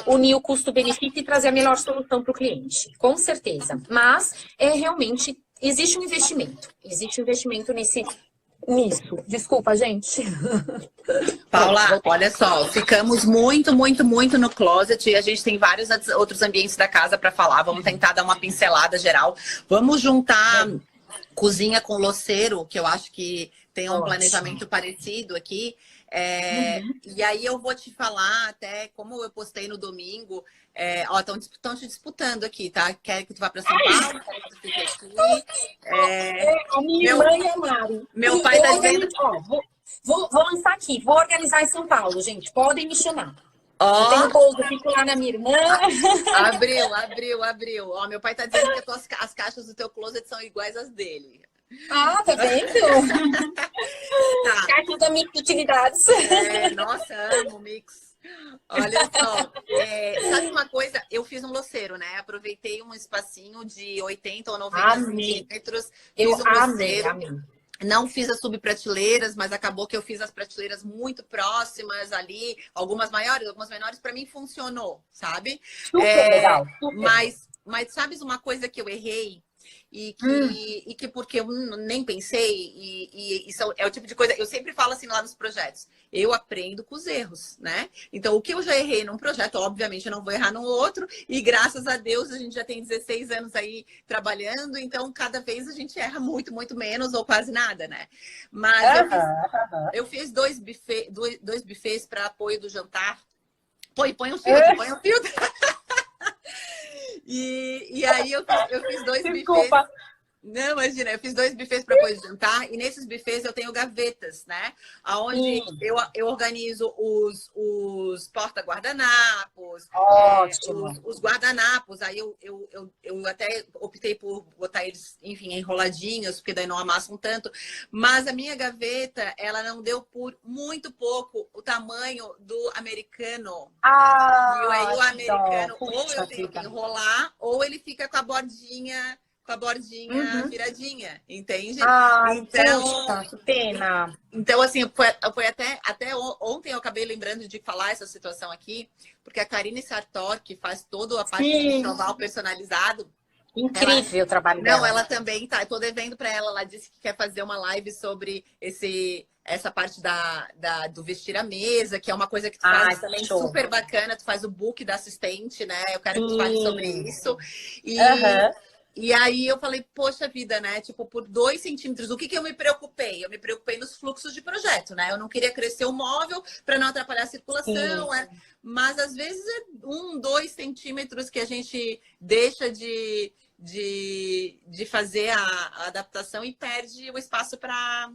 unir o custo-benefício e trazer a melhor solução para o cliente, com certeza. Mas realmente existe um investimento nisso. Desculpa, gente. Paula, olha só, ficamos muito no closet e a gente tem vários outros ambientes da casa para falar. Vamos tentar dar uma pincelada geral. Vamos juntar cozinha com louceiro, que eu acho que tem um planejamento parecido aqui. E aí eu vou te falar até, como eu postei no domingo, estão te disputando aqui, tá? Quer que tu vá para São Paulo? Quer que tu fique aqui? A minha irmã e a Mari. Meu pai tá dizendo... Vou lançar aqui, vou organizar em São Paulo, gente. Podem me chamar. Eu tenho pouso, fico lá na minha irmã. Abriu. Meu pai tá dizendo que as caixas do teu closet são iguais às dele. Tá vendo? Tá. Caixa da mix de utilidades. Nossa, amo o mix. Olha só, sabe uma coisa? Eu fiz um louceiro, né? Aproveitei um espacinho de 80 ou 90 centímetros. Eu fiz um louceiro. amei. Não fiz as subprateleiras, mas acabou que eu fiz as prateleiras muito próximas ali, algumas maiores, algumas menores, para mim funcionou, sabe? Super legal. Super. Mas sabes uma coisa que eu errei? E que porque eu nem pensei, e isso é o tipo de coisa, eu sempre falo assim lá nos projetos, eu aprendo com os erros, né? Então, o que eu já errei num projeto, obviamente eu não vou errar no outro, e graças a Deus a gente já tem 16 anos aí trabalhando, então cada vez a gente erra muito menos ou quase nada, né? Mas eu fiz dois buffets para apoio do jantar. Põe um filtro. E aí eu fiz dois buffets. Não, imagina, eu fiz 2 buffets para depois de jantar, e nesses buffets eu tenho gavetas, né? Onde eu organizo os porta-guardanapos, Ótimo. os guardanapos. Aí eu até optei por botar eles, enfim, enroladinhos, porque daí não amassam tanto. Mas a minha gaveta, ela não deu por muito pouco o tamanho do americano. E aí o Que dó. americano, ou Puxa eu tenho que vida. enrolar, ou ele fica com a bordinha Uhum. viradinha, entende? Ai, Então, puxa, que pena. então assim, foi até ontem eu acabei lembrando de falar essa situação aqui, porque a Karine Sartor, que faz toda a parte de Sim, enxoval personalizado, ela incrível o trabalho não, dela. ela também tá. Eu tô devendo para ela. Ela disse que quer fazer uma live sobre essa parte do vestir à mesa, que é uma coisa que tu Ai, faz também show. super bacana. Tu faz o book da assistente, né? Eu quero que tu fale sobre Sim. isso. E, Aham. e aí eu falei, poxa vida, né? Tipo, por 2 centímetros, o que que eu me preocupei? Eu me preocupei nos fluxos de projeto, né? Eu não queria crescer o móvel para não atrapalhar a Sim. circulação, mas às vezes é 1, 2 centímetros que a gente deixa de fazer a adaptação e perde o espaço para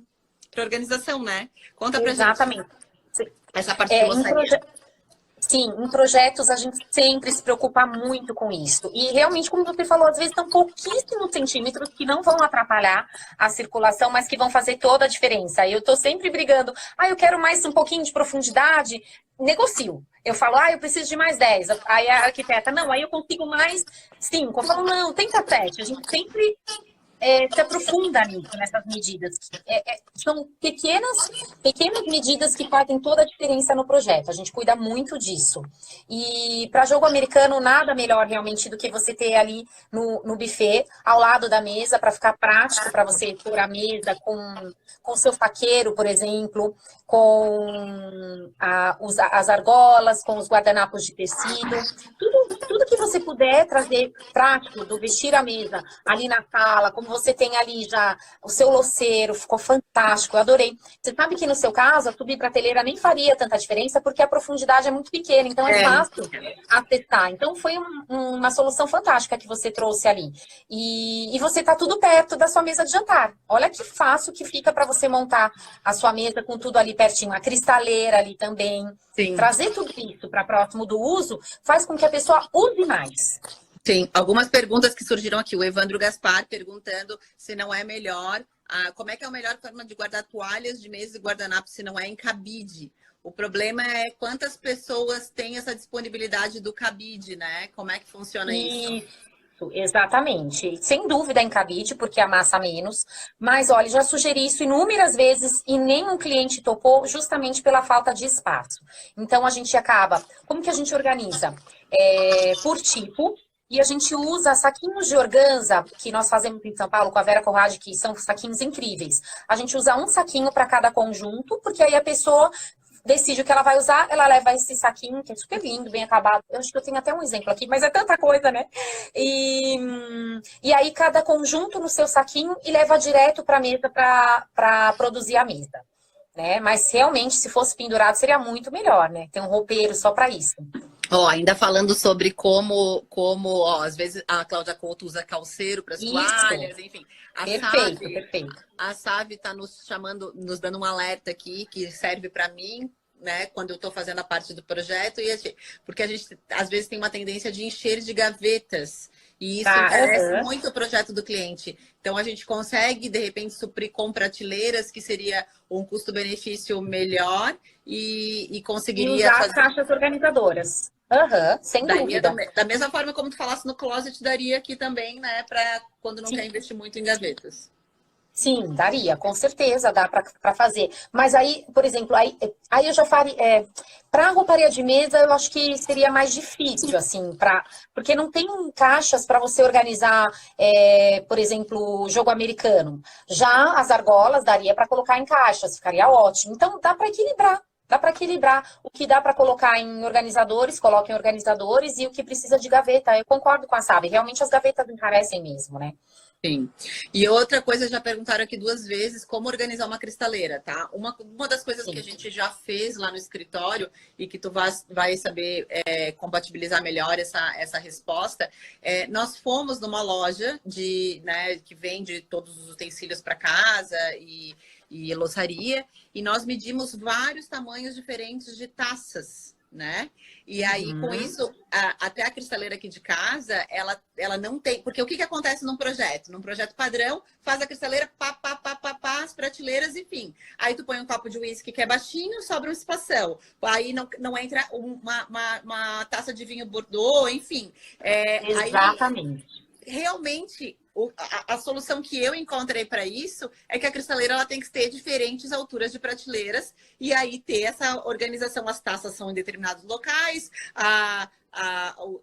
organização, né? Conta pra gente Exatamente. essa parte de É, em moçaria. Sim, em projetos a gente sempre se preocupa muito com isso. E realmente, como você falou, às vezes são pouquíssimos centímetros que não vão atrapalhar a circulação, mas que vão fazer toda a diferença. Eu estou sempre brigando, eu quero mais um pouquinho de profundidade, negocio. Eu falo, eu preciso de mais 10. Aí a arquiteta, não, aí eu consigo mais 5. Eu falo, não, tenta 7. A gente sempre se aprofunda nisso, nessas medidas. São pequenas medidas que fazem toda a diferença no projeto. A gente cuida muito disso. E para jogo americano, nada melhor realmente do que você ter ali no buffet, ao lado da mesa, para ficar prático, para você pôr a mesa com seu faqueiro, por exemplo, com as argolas, com os guardanapos de tecido. Tudo que você puder trazer prático do vestir a mesa ali na sala, como você tem ali já o seu louceiro, ficou fantástico, eu adorei. Você sabe que no seu caso, a subprateleira nem faria tanta diferença, porque a profundidade é muito pequena, então é fácil acessar. Então foi uma solução fantástica que você trouxe ali. E você tá tudo perto da sua mesa de jantar. Olha que fácil que fica para você montar a sua mesa com tudo ali pertinho. A cristaleira ali também. Sim. Trazer tudo isso para próximo do uso faz com que a pessoa use mais. Sim, algumas perguntas que surgiram aqui. O Evandro Gaspar perguntando se não é melhor, como é que é a melhor forma de guardar toalhas de mesa e guardanapo se não é em cabide? O problema é quantas pessoas têm essa disponibilidade do cabide, né? Como é que funciona isso? Isso, exatamente. Sem dúvida em cabide, porque amassa menos. Mas, olha, já sugeri isso inúmeras vezes e nenhum cliente topou justamente pela falta de espaço. Então, a gente acaba... Como que a gente organiza? Por tipo... E a gente usa saquinhos de organza, que nós fazemos em São Paulo com a Vera Corrade, que são saquinhos incríveis. A gente usa um saquinho para cada conjunto, porque aí a pessoa decide o que ela vai usar, ela leva esse saquinho, que é super lindo, bem acabado. Eu acho que eu tenho até um exemplo aqui, mas é tanta coisa, né? E aí cada conjunto no seu saquinho e leva direto para a mesa para produzir a mesa. Né? Mas realmente, se fosse pendurado, seria muito melhor, né? Tem um roupeiro só para isso. Ainda falando sobre como às vezes a Cláudia Couto usa calceiro para as toalhas, enfim. Perfeito. A Save está nos chamando, nos dando um alerta aqui que serve para mim, né, quando eu estou fazendo a parte do projeto, porque a gente às vezes tem uma tendência de encher de gavetas. E isso interessa muito o projeto do cliente. Então, a gente consegue, de repente, suprir com prateleiras, que seria um custo-benefício melhor e conseguiria... E usar as caixas organizadoras. Sem dúvida. Da mesma forma como tu falasse no closet, daria aqui também, né? Para quando não quer investir muito em gavetas. Sim, daria, com certeza, dá para fazer. Mas aí, por exemplo, aí eu já faria... Para rouparia de mesa, eu acho que seria mais difícil, assim, porque não tem caixas para você organizar, por exemplo, jogo americano. Já as argolas daria para colocar em caixas, ficaria ótimo. Então, dá para equilibrar. Dá para equilibrar. O que dá para colocar em organizadores, coloca em organizadores, e o que precisa de gaveta. Eu concordo com a Sabe. Realmente as gavetas encarecem mesmo, né? Sim. E outra coisa, já perguntaram aqui 2 vezes, como organizar uma cristaleira, tá? Uma das coisas que a gente já fez lá no escritório e que tu vai saber compatibilizar melhor essa resposta, nós fomos numa loja né, que vende todos os utensílios para casa e louçaria, e nós medimos vários tamanhos diferentes de taças, né? E aí, com isso, até a cristaleira aqui de casa, ela não tem... Porque o que acontece num projeto? Num projeto padrão, faz a cristaleira, as prateleiras, enfim. Aí tu põe um copo de uísque que é baixinho, sobra um espação. Aí não entra uma taça de vinho Bordeaux, enfim. Exatamente. Aí, realmente... A solução que eu encontrei para isso é que a cristaleira ela tem que ter diferentes alturas de prateleiras e aí ter essa organização. As taças são em determinados locais,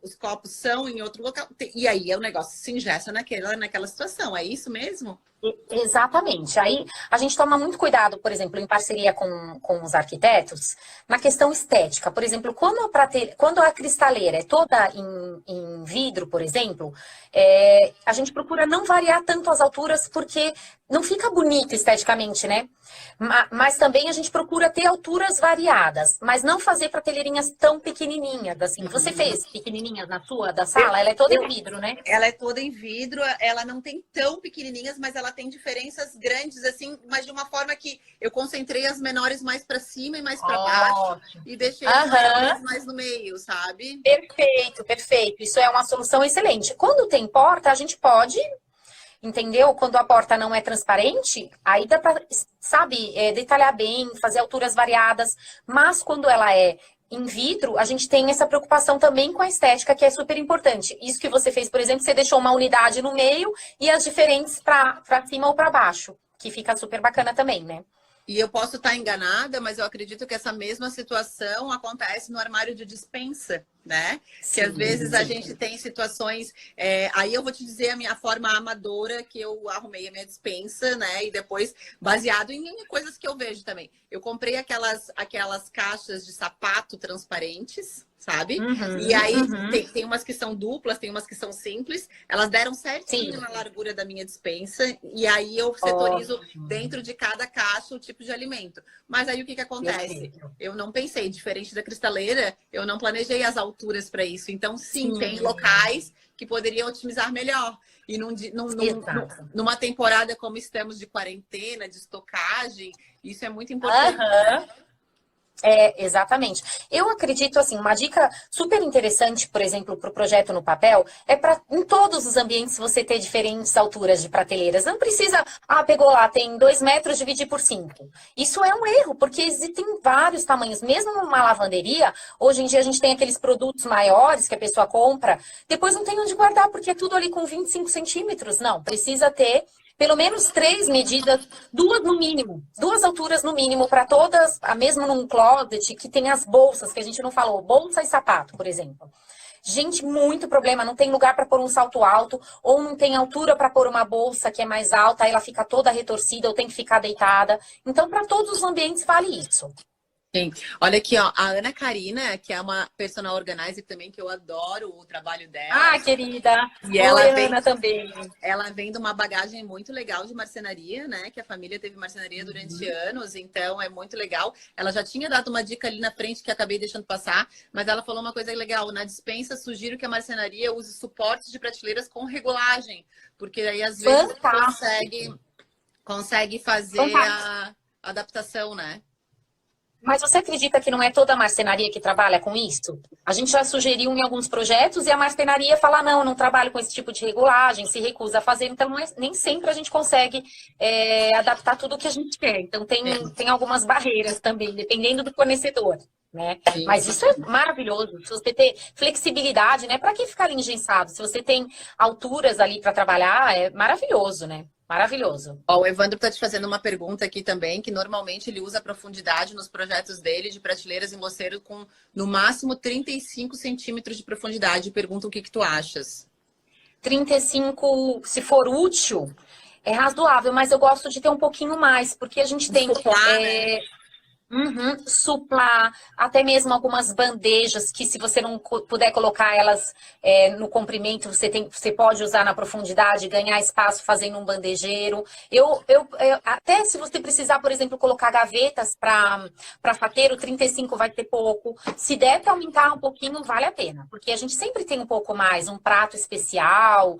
os copos são em outro local. E aí o negócio se ingessa naquela situação. É isso mesmo? Exatamente. Aí a gente toma muito cuidado, por exemplo, em parceria com os arquitetos, na questão estética. Por exemplo, quando a cristaleira é toda em vidro, por exemplo, a gente procura não variar tanto as alturas, porque não fica bonito esteticamente, né? Mas também a gente procura ter alturas variadas, mas não fazer prateleirinhas tão pequenininhas, assim. Você fez pequenininhas na sua, da sala? Ela é toda em vidro, né? Ela é toda em vidro, ela não tem tão pequenininhas, mas ela tem diferenças grandes, assim, mas de uma forma que eu concentrei as menores mais para cima e mais para baixo e deixei as maiores mais no meio, sabe? Perfeito, perfeito. Isso é uma solução excelente. Quando tem porta, a gente pode... Entendeu? Quando a porta não é transparente, aí dá para, sabe, detalhar bem, fazer alturas variadas. Mas quando ela é em vidro, a gente tem essa preocupação também com a estética, que é super importante. Isso que você fez, por exemplo, você deixou uma unidade no meio e as diferentes para cima ou para baixo, que fica super bacana também, né? E eu posso estar enganada, mas eu acredito que essa mesma situação acontece no armário de despensa, né? Sim, que às vezes a gente tem situações... aí eu vou te dizer a minha forma amadora que eu arrumei a minha despensa, né? E depois, baseado em coisas que eu vejo também. Eu comprei aquelas caixas de sapato transparentes, sabe? E aí tem umas que são duplas, tem umas que são simples. Elas deram certinho na largura da minha despensa. E aí eu setorizo dentro de cada caixa o tipo de alimento. Mas aí o que acontece? Eu não pensei, diferente da cristaleira, eu não planejei as alturas para isso. Então, sim, tem locais que poderiam otimizar melhor. E numa temporada como estamos de quarentena, de estocagem, isso é muito importante. Exatamente. Eu acredito, assim, uma dica super interessante, por exemplo, para o projeto no papel, é para em todos os ambientes você ter diferentes alturas de prateleiras. Não precisa, pegou lá, tem 2 metros, dividir por 5. Isso é um erro, porque existem vários tamanhos. Mesmo numa lavanderia, hoje em dia a gente tem aqueles produtos maiores que a pessoa compra, depois não tem onde guardar, porque é tudo ali com 25 centímetros. Não, precisa ter pelo menos 3 medidas, 2 no mínimo, 2 alturas no mínimo para todas, mesmo num closet que tem as bolsas, que a gente não falou, bolsa e sapato, por exemplo. Gente, muito problema, não tem lugar para pôr um salto alto, ou não tem altura para pôr uma bolsa que é mais alta, aí ela fica toda retorcida, ou tem que ficar deitada. Então, para todos os ambientes vale isso. Sim. Olha aqui, ó, a Ana Karina, que é uma personal organizer também, que eu adoro o trabalho dela. Querida! E ela Ana também. Ela vem de uma bagagem muito legal de marcenaria, né? Que a família teve marcenaria durante anos, então é muito legal. Ela já tinha dado uma dica ali na frente que acabei deixando passar, mas ela falou uma coisa legal. Na despensa, sugiro que a marcenaria use suportes de prateleiras com regulagem, porque aí às vezes consegue fazer a adaptação, né? Mas você acredita que não é toda a marcenaria que trabalha com isso? A gente já sugeriu em alguns projetos e a marcenaria fala, não, eu não trabalho com esse tipo de regulagem, se recusa a fazer. Então, nem sempre a gente consegue adaptar tudo o que a gente quer. Então, tem algumas barreiras também, dependendo do fornecedor, né? Sim. Mas isso é maravilhoso. Se você ter flexibilidade, né? Para que ficar ali engessado? Se você tem alturas ali para trabalhar, é maravilhoso, né? Maravilhoso. Ó, o Evandro está te fazendo uma pergunta aqui também, que normalmente ele usa a profundidade nos projetos dele de prateleiras e moceiro com no máximo 35 centímetros de profundidade. Pergunta o que tu achas. 35, se for útil, é razoável, mas eu gosto de ter um pouquinho mais, porque a gente tem... Uhum, suplar, até mesmo algumas bandejas que se você não puder colocar elas no comprimento, você pode usar na profundidade, ganhar espaço fazendo um bandejeiro. Até se você precisar, por exemplo, colocar gavetas para fateiro, 35 vai ter pouco. Se der para aumentar um pouquinho, vale a pena, porque a gente sempre tem um pouco mais, um prato especial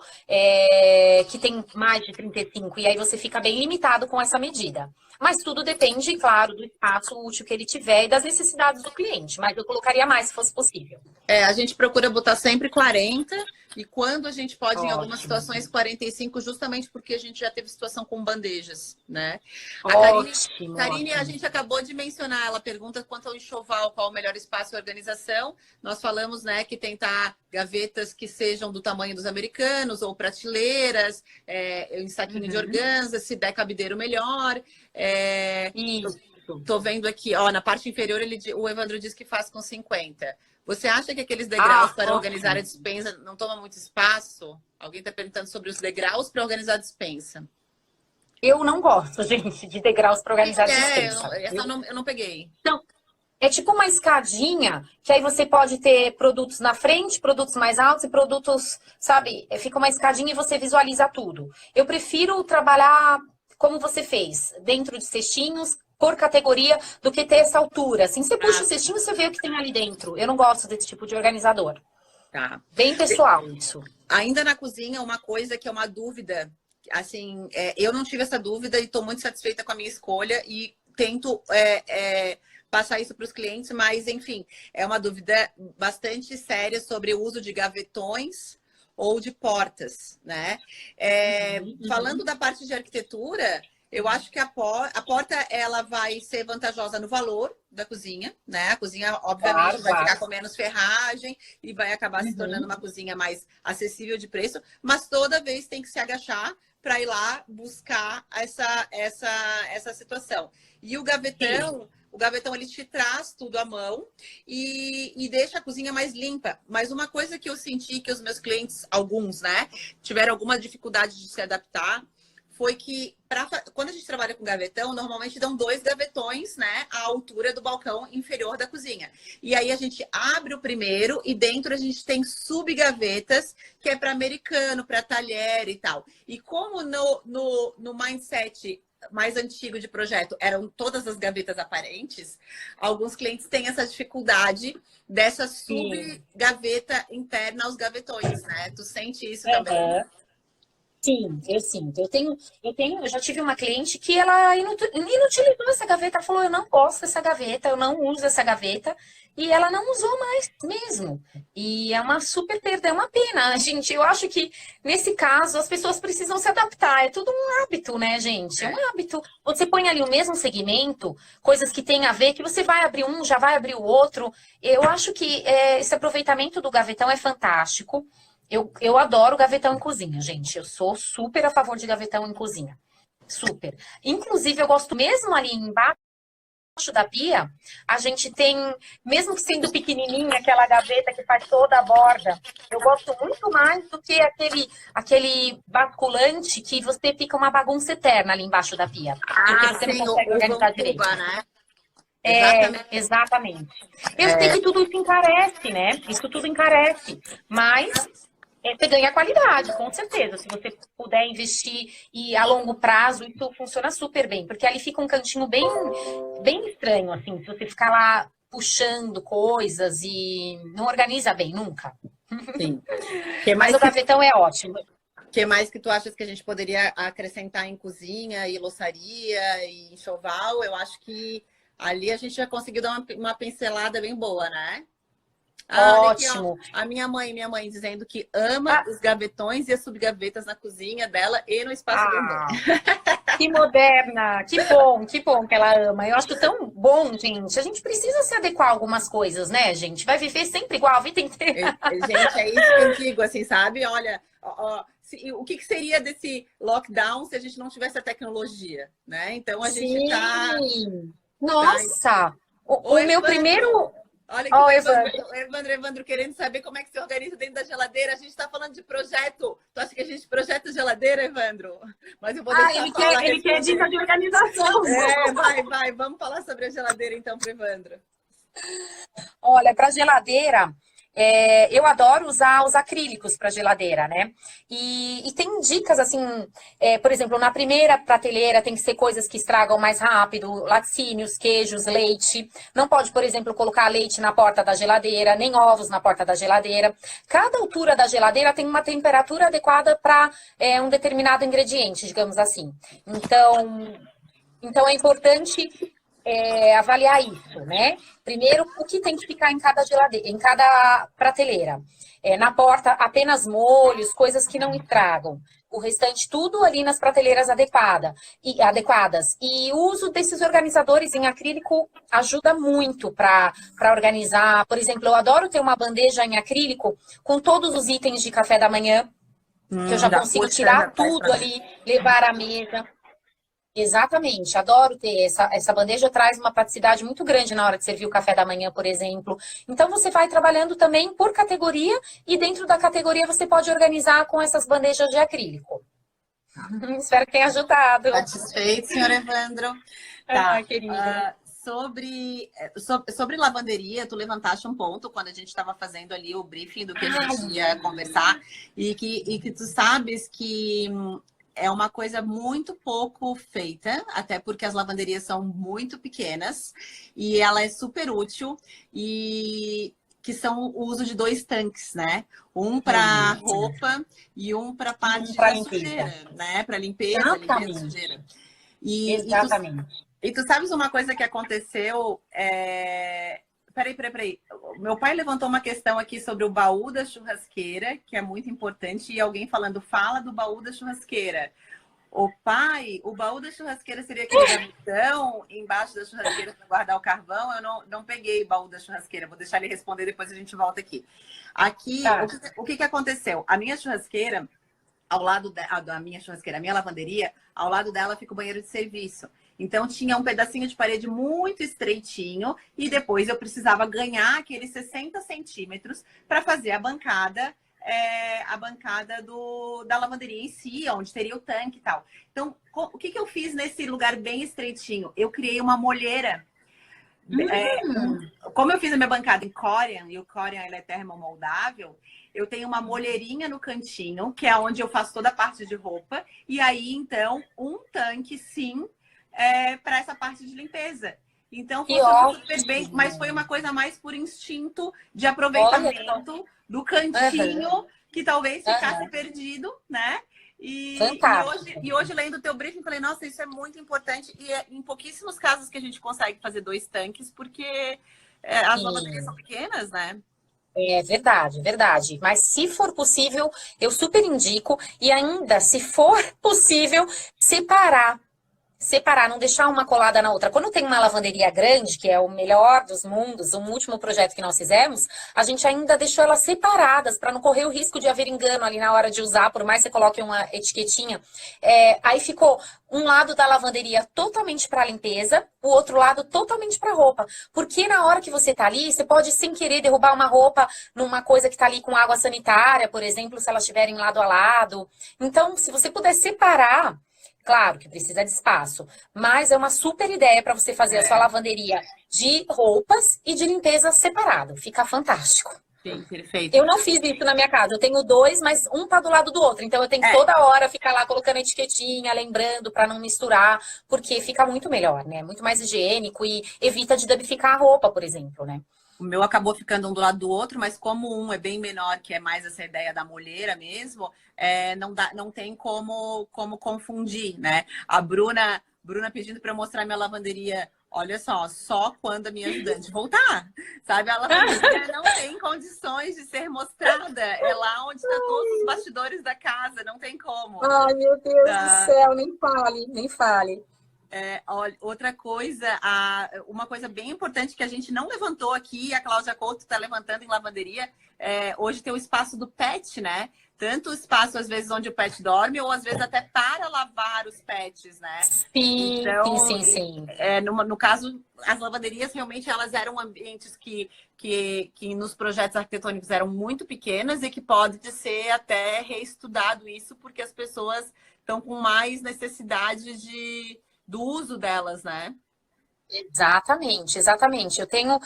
que tem mais de 35, e aí você fica bem limitado com essa medida. Mas tudo depende, claro, do espaço útil que ele tiver e das necessidades do cliente. Mas eu colocaria mais se fosse possível. A gente procura botar sempre 40 e quando a gente pode, em algumas Ótimo. situações, 45, justamente porque a gente já teve situação com bandejas, né? A Ótimo, Karine, a ótimo. gente acabou de mencionar, ela pergunta quanto ao enxoval, qual o melhor espaço e organização. Nós falamos, né, que tentar gavetas que sejam do tamanho dos americanos ou prateleiras, em saquinho de organza, se der cabideiro melhor. Isso. Tô vendo aqui, ó, na parte inferior o Evandro diz que faz com 50. Você acha que aqueles degraus para organizar a despensa não tomam muito espaço? Alguém está perguntando sobre os degraus para organizar a despensa. Eu não gosto, gente, de degraus para organizar a despensa. Eu não peguei. Então, é tipo uma escadinha, que aí você pode ter produtos na frente, produtos mais altos e produtos, sabe? Fica uma escadinha e você visualiza tudo. Eu prefiro trabalhar como você fez, dentro de cestinhos, por categoria, do que ter essa altura. Assim, você puxa o cestinho e você vê o que tem ali dentro. Eu não gosto desse tipo de organizador. Tá. Bem pessoal isso. Ainda na cozinha, uma coisa que é uma dúvida, assim, eu não tive essa dúvida e estou muito satisfeita com a minha escolha e tento passar isso para os clientes, mas, enfim, é uma dúvida bastante séria sobre o uso de gavetões ou de portas, né? Falando da parte de arquitetura, eu acho que a porta ela vai ser vantajosa no valor da cozinha, né? A cozinha, obviamente, vai ficar com menos ferragem e vai acabar se tornando uma cozinha mais acessível de preço, mas toda vez tem que se agachar para ir lá buscar essa situação. E o gavetão... O gavetão, ele te traz tudo à mão e deixa a cozinha mais limpa. Mas uma coisa que eu senti que os meus clientes, alguns, né, tiveram alguma dificuldade de se adaptar, foi que quando a gente trabalha com gavetão, normalmente dão 2 gavetões, né, à altura do balcão inferior da cozinha. E aí a gente abre o primeiro e dentro a gente tem subgavetas, que é para americano, para talher e tal. E como no mindset mais antigo de projeto eram todas as gavetas aparentes, alguns clientes têm essa dificuldade dessa subgaveta interna aos gavetões, né? Tu sente isso também? Sim, eu sinto. Eu já tive uma cliente que ela inutilizou essa gaveta. Ela falou, eu não gosto dessa gaveta, eu não uso essa gaveta. E ela não usou mais mesmo. E é uma super perda, é uma pena. Gente, eu acho que nesse caso as pessoas precisam se adaptar. É tudo um hábito, né, gente? É um hábito. Você põe ali o mesmo segmento, coisas que tem a ver, que você vai abrir um, já vai abrir o outro. Eu acho que esse aproveitamento do gavetão é fantástico. Eu adoro gavetão em cozinha, gente. Eu sou super a favor de gavetão em cozinha. Super. Inclusive, eu gosto mesmo ali embaixo da pia, a gente tem, mesmo que sendo pequenininha, aquela gaveta que faz toda a borda, eu gosto muito mais do que aquele basculante que você fica uma bagunça eterna ali embaixo da pia. Porque você não consegue organizar direito. Né? Exatamente. Eu sei que tudo isso encarece, né? Isso tudo encarece, mas você ganha qualidade, com certeza. Se você puder investir e a longo prazo, isso funciona super bem. Porque ali fica um cantinho bem, bem estranho, assim. Se você ficar lá puxando coisas e não organiza bem, nunca. Sim. Mas o gavetão é ótimo. O que mais que tu achas que a gente poderia acrescentar em cozinha e louçaria e enxoval? Eu acho que ali a gente já conseguiu dar uma pincelada bem boa, né? Ótimo. Aqui, a minha mãe dizendo que ama os gavetões e as subgavetas na cozinha dela e no espaço do Que moderna, que bom que ela ama. Eu acho tão bom, gente. A gente precisa se adequar a algumas coisas, né, gente? Vai viver sempre igual a vida inteira. Gente, é isso que eu digo, assim, sabe? Olha, o que seria desse lockdown se a gente não tivesse a tecnologia, né? Então a gente tá... Nossa! O meu primeiro... Olha aqui, Ó, Evandro. Evandro querendo saber como é que se organiza dentro da geladeira. A gente está falando de projeto. Tu acha que a gente projeta geladeira, Evandro? Mas eu vou deixar a Paula Ele quer responder. dica de organização. Vai. Vamos falar sobre a geladeira então para Evandro. Olha, para geladeira, eu adoro usar os acrílicos para geladeira, né? E tem dicas assim, por exemplo, na primeira prateleira tem que ser coisas que estragam mais rápido, laticínios, queijos, leite. Não pode, por exemplo, colocar leite na porta da geladeira, nem ovos na porta da geladeira. Cada altura da geladeira tem uma temperatura adequada para um determinado ingrediente, digamos assim. Então é importante avaliar isso, né? Primeiro, o que tem que ficar em cada geladeira, em cada prateleira. Na porta, apenas molhos, coisas que não estragam. O restante, tudo ali nas prateleiras adequadas. E o uso desses organizadores em acrílico ajuda muito para organizar. Por exemplo, eu adoro ter uma bandeja em acrílico com todos os itens de café da manhã, que eu já consigo tirar tudo ali, levar à mesa. Exatamente, adoro ter essa bandeja, traz uma praticidade muito grande na hora de servir o café da manhã, por exemplo. Então você vai trabalhando também por categoria e dentro da categoria você pode organizar com essas bandejas de acrílico. Espero que tenha ajudado. Satisfeito, senhor Evandro. Tá, querida. Sobre lavanderia, tu levantaste um ponto quando a gente estava fazendo ali o briefing do que a gente ia conversar e que tu sabes que é uma coisa muito pouco feita, até porque as lavanderias são muito pequenas e ela é super útil e que são o uso de 2 tanques, né? Um para roupa e um para parte da sujeira, né? Para limpeza e sujeira. Exatamente. E tu sabes uma coisa que aconteceu? Peraí. Meu pai levantou uma questão aqui sobre o baú da churrasqueira, que é muito importante, e alguém falando, fala do baú da churrasqueira. O baú da churrasqueira seria aquele gavetão embaixo da churrasqueira para guardar o carvão? Eu não peguei o baú da churrasqueira, vou deixar ele responder, depois a gente volta aqui. Aqui, tá. O que aconteceu? A minha churrasqueira, ao lado da minha churrasqueira, a minha lavanderia, ao lado dela fica o banheiro de serviço. Então, tinha um pedacinho de parede muito estreitinho e depois eu precisava ganhar aqueles 60 centímetros para fazer a bancada da lavanderia em si, onde teria o tanque e tal. Então, o que eu fiz nesse lugar bem estreitinho? Eu criei uma molheira. Como eu fiz a minha bancada em Corian, e o Corian ele é termomoldável, eu tenho uma molheirinha no cantinho, que é onde eu faço toda a parte de roupa. E aí, então, um tanque, sim, para essa parte de limpeza. Então, funcionou super bem, mas foi uma coisa mais por instinto de aproveitamento do cantinho, que talvez ficasse perdido, né? E hoje, lendo o teu briefing, falei, nossa, isso é muito importante. E é em pouquíssimos casos que a gente consegue fazer 2 tanques, porque as lavanderias são pequenas, né? É verdade, verdade. Mas se for possível, eu super indico. E ainda, se for possível, separar, não deixar uma colada na outra. Quando tem uma lavanderia grande, que é o melhor dos mundos, um último projeto que nós fizemos, a gente ainda deixou elas separadas para não correr o risco de haver engano ali na hora de usar, por mais que você coloque uma etiquetinha. Aí ficou um lado da lavanderia totalmente para limpeza, o outro lado totalmente para roupa. Porque na hora que você tá ali, você pode sem querer derrubar uma roupa numa coisa que tá ali com água sanitária, por exemplo, se elas estiverem lado a lado. Então, se você puder separar, claro que precisa de espaço, mas é uma super ideia para você fazer a sua lavanderia de roupas e de limpeza separado. Fica fantástico. Sim, perfeito. Eu não fiz isso na minha casa. Eu tenho 2, mas um tá do lado do outro. Então eu tenho que toda hora ficar lá colocando etiquetinha, lembrando para não misturar, porque fica muito melhor, né? Muito mais higiênico e evita de danificar a roupa, por exemplo, né? O meu acabou ficando um do lado do outro, mas como um é bem menor, que é mais essa ideia da molheira mesmo, não tem como confundir, né? A Bruna pedindo para eu mostrar minha lavanderia. Olha só quando a minha ajudante voltar, sabe? A lavanderia não tem condições de ser mostrada. É lá onde está todos os bastidores da casa, não tem como. Ai, meu Deus do céu, nem fale. Olha, outra coisa, uma coisa bem importante que a gente não levantou aqui, a Cláudia Couto está levantando em lavanderia, hoje tem o espaço do pet, né? Tanto o espaço, às vezes, onde o pet dorme, ou às vezes até para lavar os pets, né? Sim, Então, sim, sim, sim. no caso, as lavanderias realmente elas eram ambientes que nos projetos arquitetônicos eram muito pequenas e que pode ser até reestudado isso, porque as pessoas estão com mais necessidade do uso delas, né? Exatamente, exatamente. Eu tenho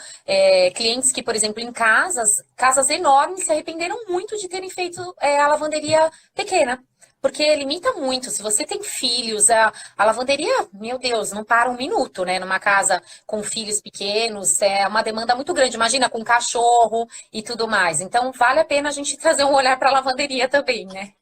clientes que, por exemplo, em casas enormes, se arrependeram muito de terem feito a lavanderia pequena. Porque limita muito. Se você tem filhos, a lavanderia, meu Deus, não para um minuto, né? Numa casa com filhos pequenos, é uma demanda muito grande. Imagina com cachorro e tudo mais. Então, vale a pena a gente trazer um olhar para a lavanderia também, né?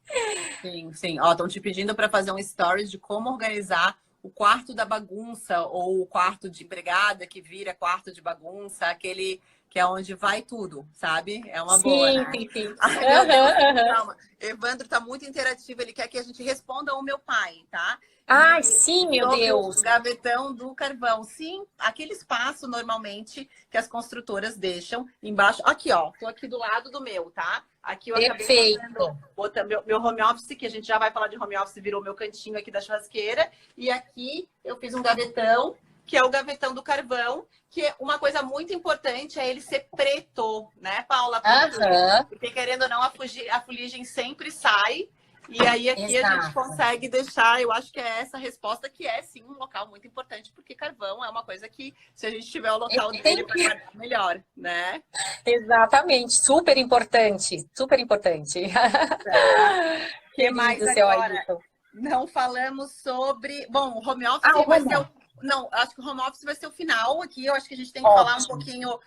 Sim, sim. Ó, estão te pedindo para fazer um stories de como organizar o quarto da bagunça ou o quarto de empregada que vira quarto de bagunça, aquele que é onde vai tudo, sabe? É uma boa, Sim, né? sim, sim. Ai, meu Deus, Aham, aham. calma. Evandro tá muito interativo, ele quer que a gente responda ao meu pai, tá? Ai, E sim, meu sobre o Deus. gavetão do carvão. Sim, aquele espaço normalmente que as construtoras deixam embaixo. Aqui, ó, tô aqui do lado do meu, tá? Aqui eu acabei Perfeito. botando meu home office, que a gente já vai falar de home office, virou meu cantinho aqui da churrasqueira. E aqui eu fiz um gavetão, que é o gavetão do carvão, que é uma coisa muito importante é ele ser preto, né, Paula? Aham, Porque querendo ou não, a fuligem sempre sai. E aí aqui a gente exato. consegue deixar, eu acho que é essa resposta que é sim um local muito importante, porque carvão é uma coisa que, se a gente tiver o local Tem dele para guardar melhor, né? Exatamente, super importante, super importante. Tá. O que mais Querido seu agora? Ailton. Não falamos sobre. Bom, o home Ah, o office vai ser Romão. o. Não, acho que o home office vai ser o final aqui. Eu acho que a gente tem que falar um Ótimo. pouquinho,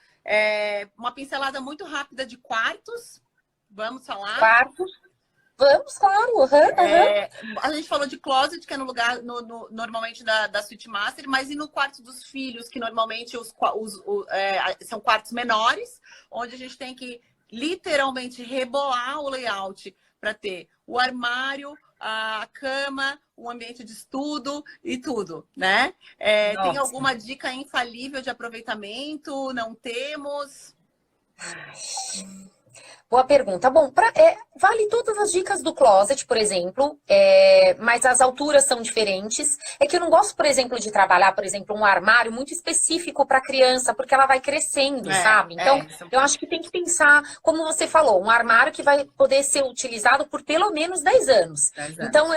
uma pincelada muito rápida de quartos. Vamos falar. Quartos. Vamos, claro. Aham, aham. A gente falou de closet, que é no lugar, normalmente, da suite master, mas e no quarto dos filhos, que normalmente são quartos menores, onde a gente tem que literalmente rebolar o layout para ter o armário, a cama, o ambiente de estudo e tudo, né? Tem Nossa. alguma dica infalível de aproveitamento? Não temos? Boa pergunta. Bom, vale todas as dicas do closet, por exemplo, mas as alturas são diferentes. É que eu não gosto, por exemplo, de trabalhar, por exemplo, um armário muito específico para criança, porque ela vai crescendo, sabe? Então, eu acho que tem que pensar, como você falou, um armário que vai poder ser utilizado por pelo menos 10 anos. 10 anos. Então,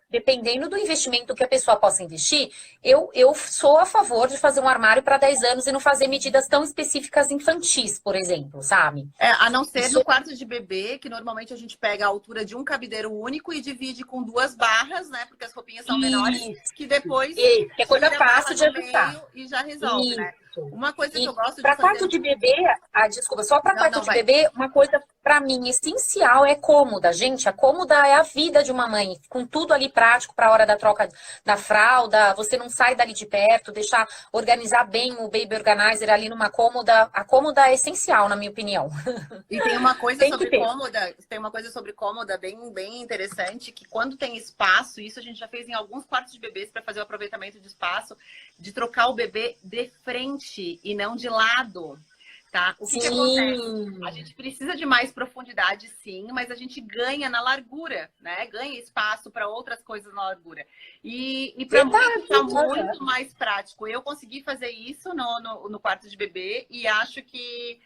dependendo do investimento que a pessoa possa investir, eu sou a favor de fazer um armário para 10 anos e não fazer medidas tão específicas infantis, por exemplo, sabe? A não ser no quarto de bebê, que normalmente a gente pega a altura de um cabideiro único e divide com 2 barras, né? Porque as roupinhas são menores, que depois Que é coisa tira fácil de no ajustar. meio e já resolve, né? Uma coisa que eu gosto de Para fazer... quarto de bebê, desculpa, só para quarto de vai. bebê, uma coisa para mim essencial é cômoda, gente. A cômoda é a vida de uma mãe, com tudo ali prático para a hora da troca da fralda. Você não sai dali de perto, organizar bem o baby organizer ali numa cômoda. A cômoda é essencial, na minha opinião. E tem uma coisa Tem sobre que ter. cômoda, bem, bem interessante, que quando tem espaço, isso a gente já fez em alguns quartos de bebês para fazer o aproveitamento de espaço, de trocar o bebê de frente e não de lado, tá? O que acontece? A gente precisa de mais profundidade, sim, mas a gente ganha na largura, né? Ganha espaço para outras coisas na largura. E para mim fica muito mais prático. Eu consegui fazer isso no quarto de bebê e acho que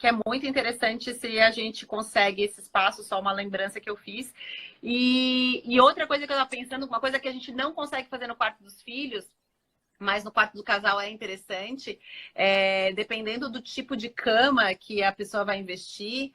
é muito interessante se a gente consegue esse espaço, só uma lembrança que eu fiz. E outra coisa que eu estava pensando, uma coisa que a gente não consegue fazer no quarto dos filhos, mas no quarto do casal é interessante, dependendo do tipo de cama que a pessoa vai investir,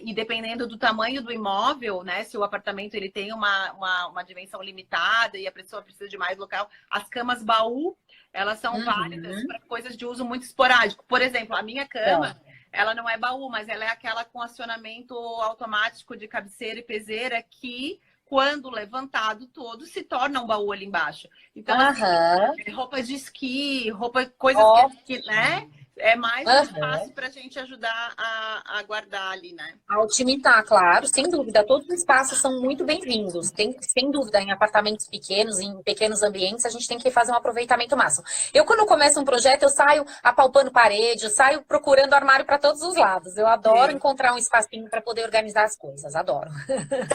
e dependendo do tamanho do imóvel, né? Se o apartamento ele tem uma dimensão limitada e a pessoa precisa de mais local, as camas baú, elas são válidas para coisas de uso muito esporádico. Por exemplo, a minha cama, ela não é baú, mas ela é aquela com acionamento automático de cabeceira e peseira que, quando levantado todo, se torna um baú ali embaixo. Então, assim, roupa de esqui, coisas que, né? É mais um Aham. espaço para a gente ajudar a guardar ali, né? A otimizar, claro, sem dúvida. Todos os espaços são muito bem-vindos. Tem, sem dúvida, em apartamentos pequenos, em pequenos ambientes, a gente tem que fazer um aproveitamento máximo. Eu, quando começo um projeto, eu saio apalpando parede, eu saio procurando armário para todos os lados. Eu adoro Sim, encontrar um espacinho para poder organizar as coisas, adoro.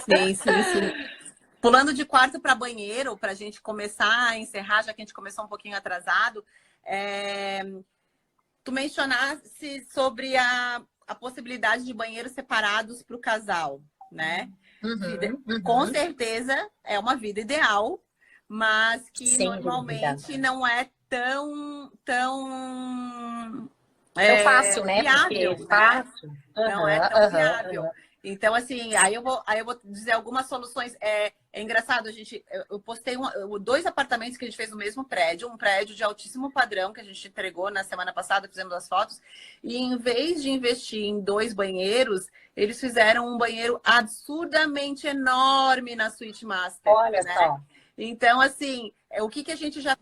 sim, sim, sim. Pulando de quarto para banheiro, para a gente começar a encerrar, já que a gente começou um pouquinho atrasado, é, tu mencionasse sobre a possibilidade de banheiros separados para o casal, né? Uhum, Com uhum. certeza é uma vida ideal, mas que Sem dúvida. normalmente não é tão Tão fácil, né? Porque é viável, né? fácil. Não é Aham, tão aham, viável. aham. Então, assim, aí eu vou dizer algumas soluções. É engraçado, eu postei dois apartamentos que a gente fez no mesmo prédio, um prédio de altíssimo padrão que a gente entregou na semana passada, fizemos as fotos, e em vez de investir em dois banheiros, eles fizeram um banheiro absurdamente enorme na suíte master, Olha né? só. Então, assim, o que que a gente já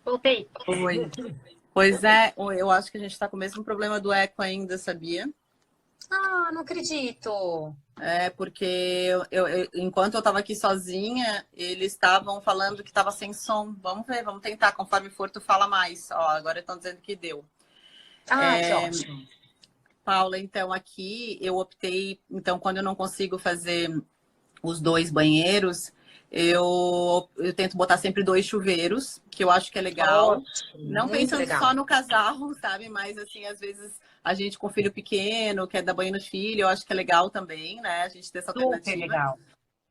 Voltei. foi? Pois é, eu acho que a gente está com o mesmo problema do eco ainda, sabia? Ah, não acredito. É, porque enquanto eu estava aqui sozinha, eles estavam falando que estava sem som. Vamos ver, vamos tentar. Conforme for, tu fala mais. Ó, agora estão dizendo que deu. Ah, que ótimo. Paula, então aqui eu optei. Então, quando eu não consigo fazer os dois banheiros, eu tento botar sempre dois chuveiros, que eu acho que é legal. Ótimo, Não muito pensando legal. só no casal, sabe? Mas assim, às vezes a gente com filho pequeno, quer dar banho no filho, eu acho que é legal também, né? A gente ter essa Super alternativa. legal.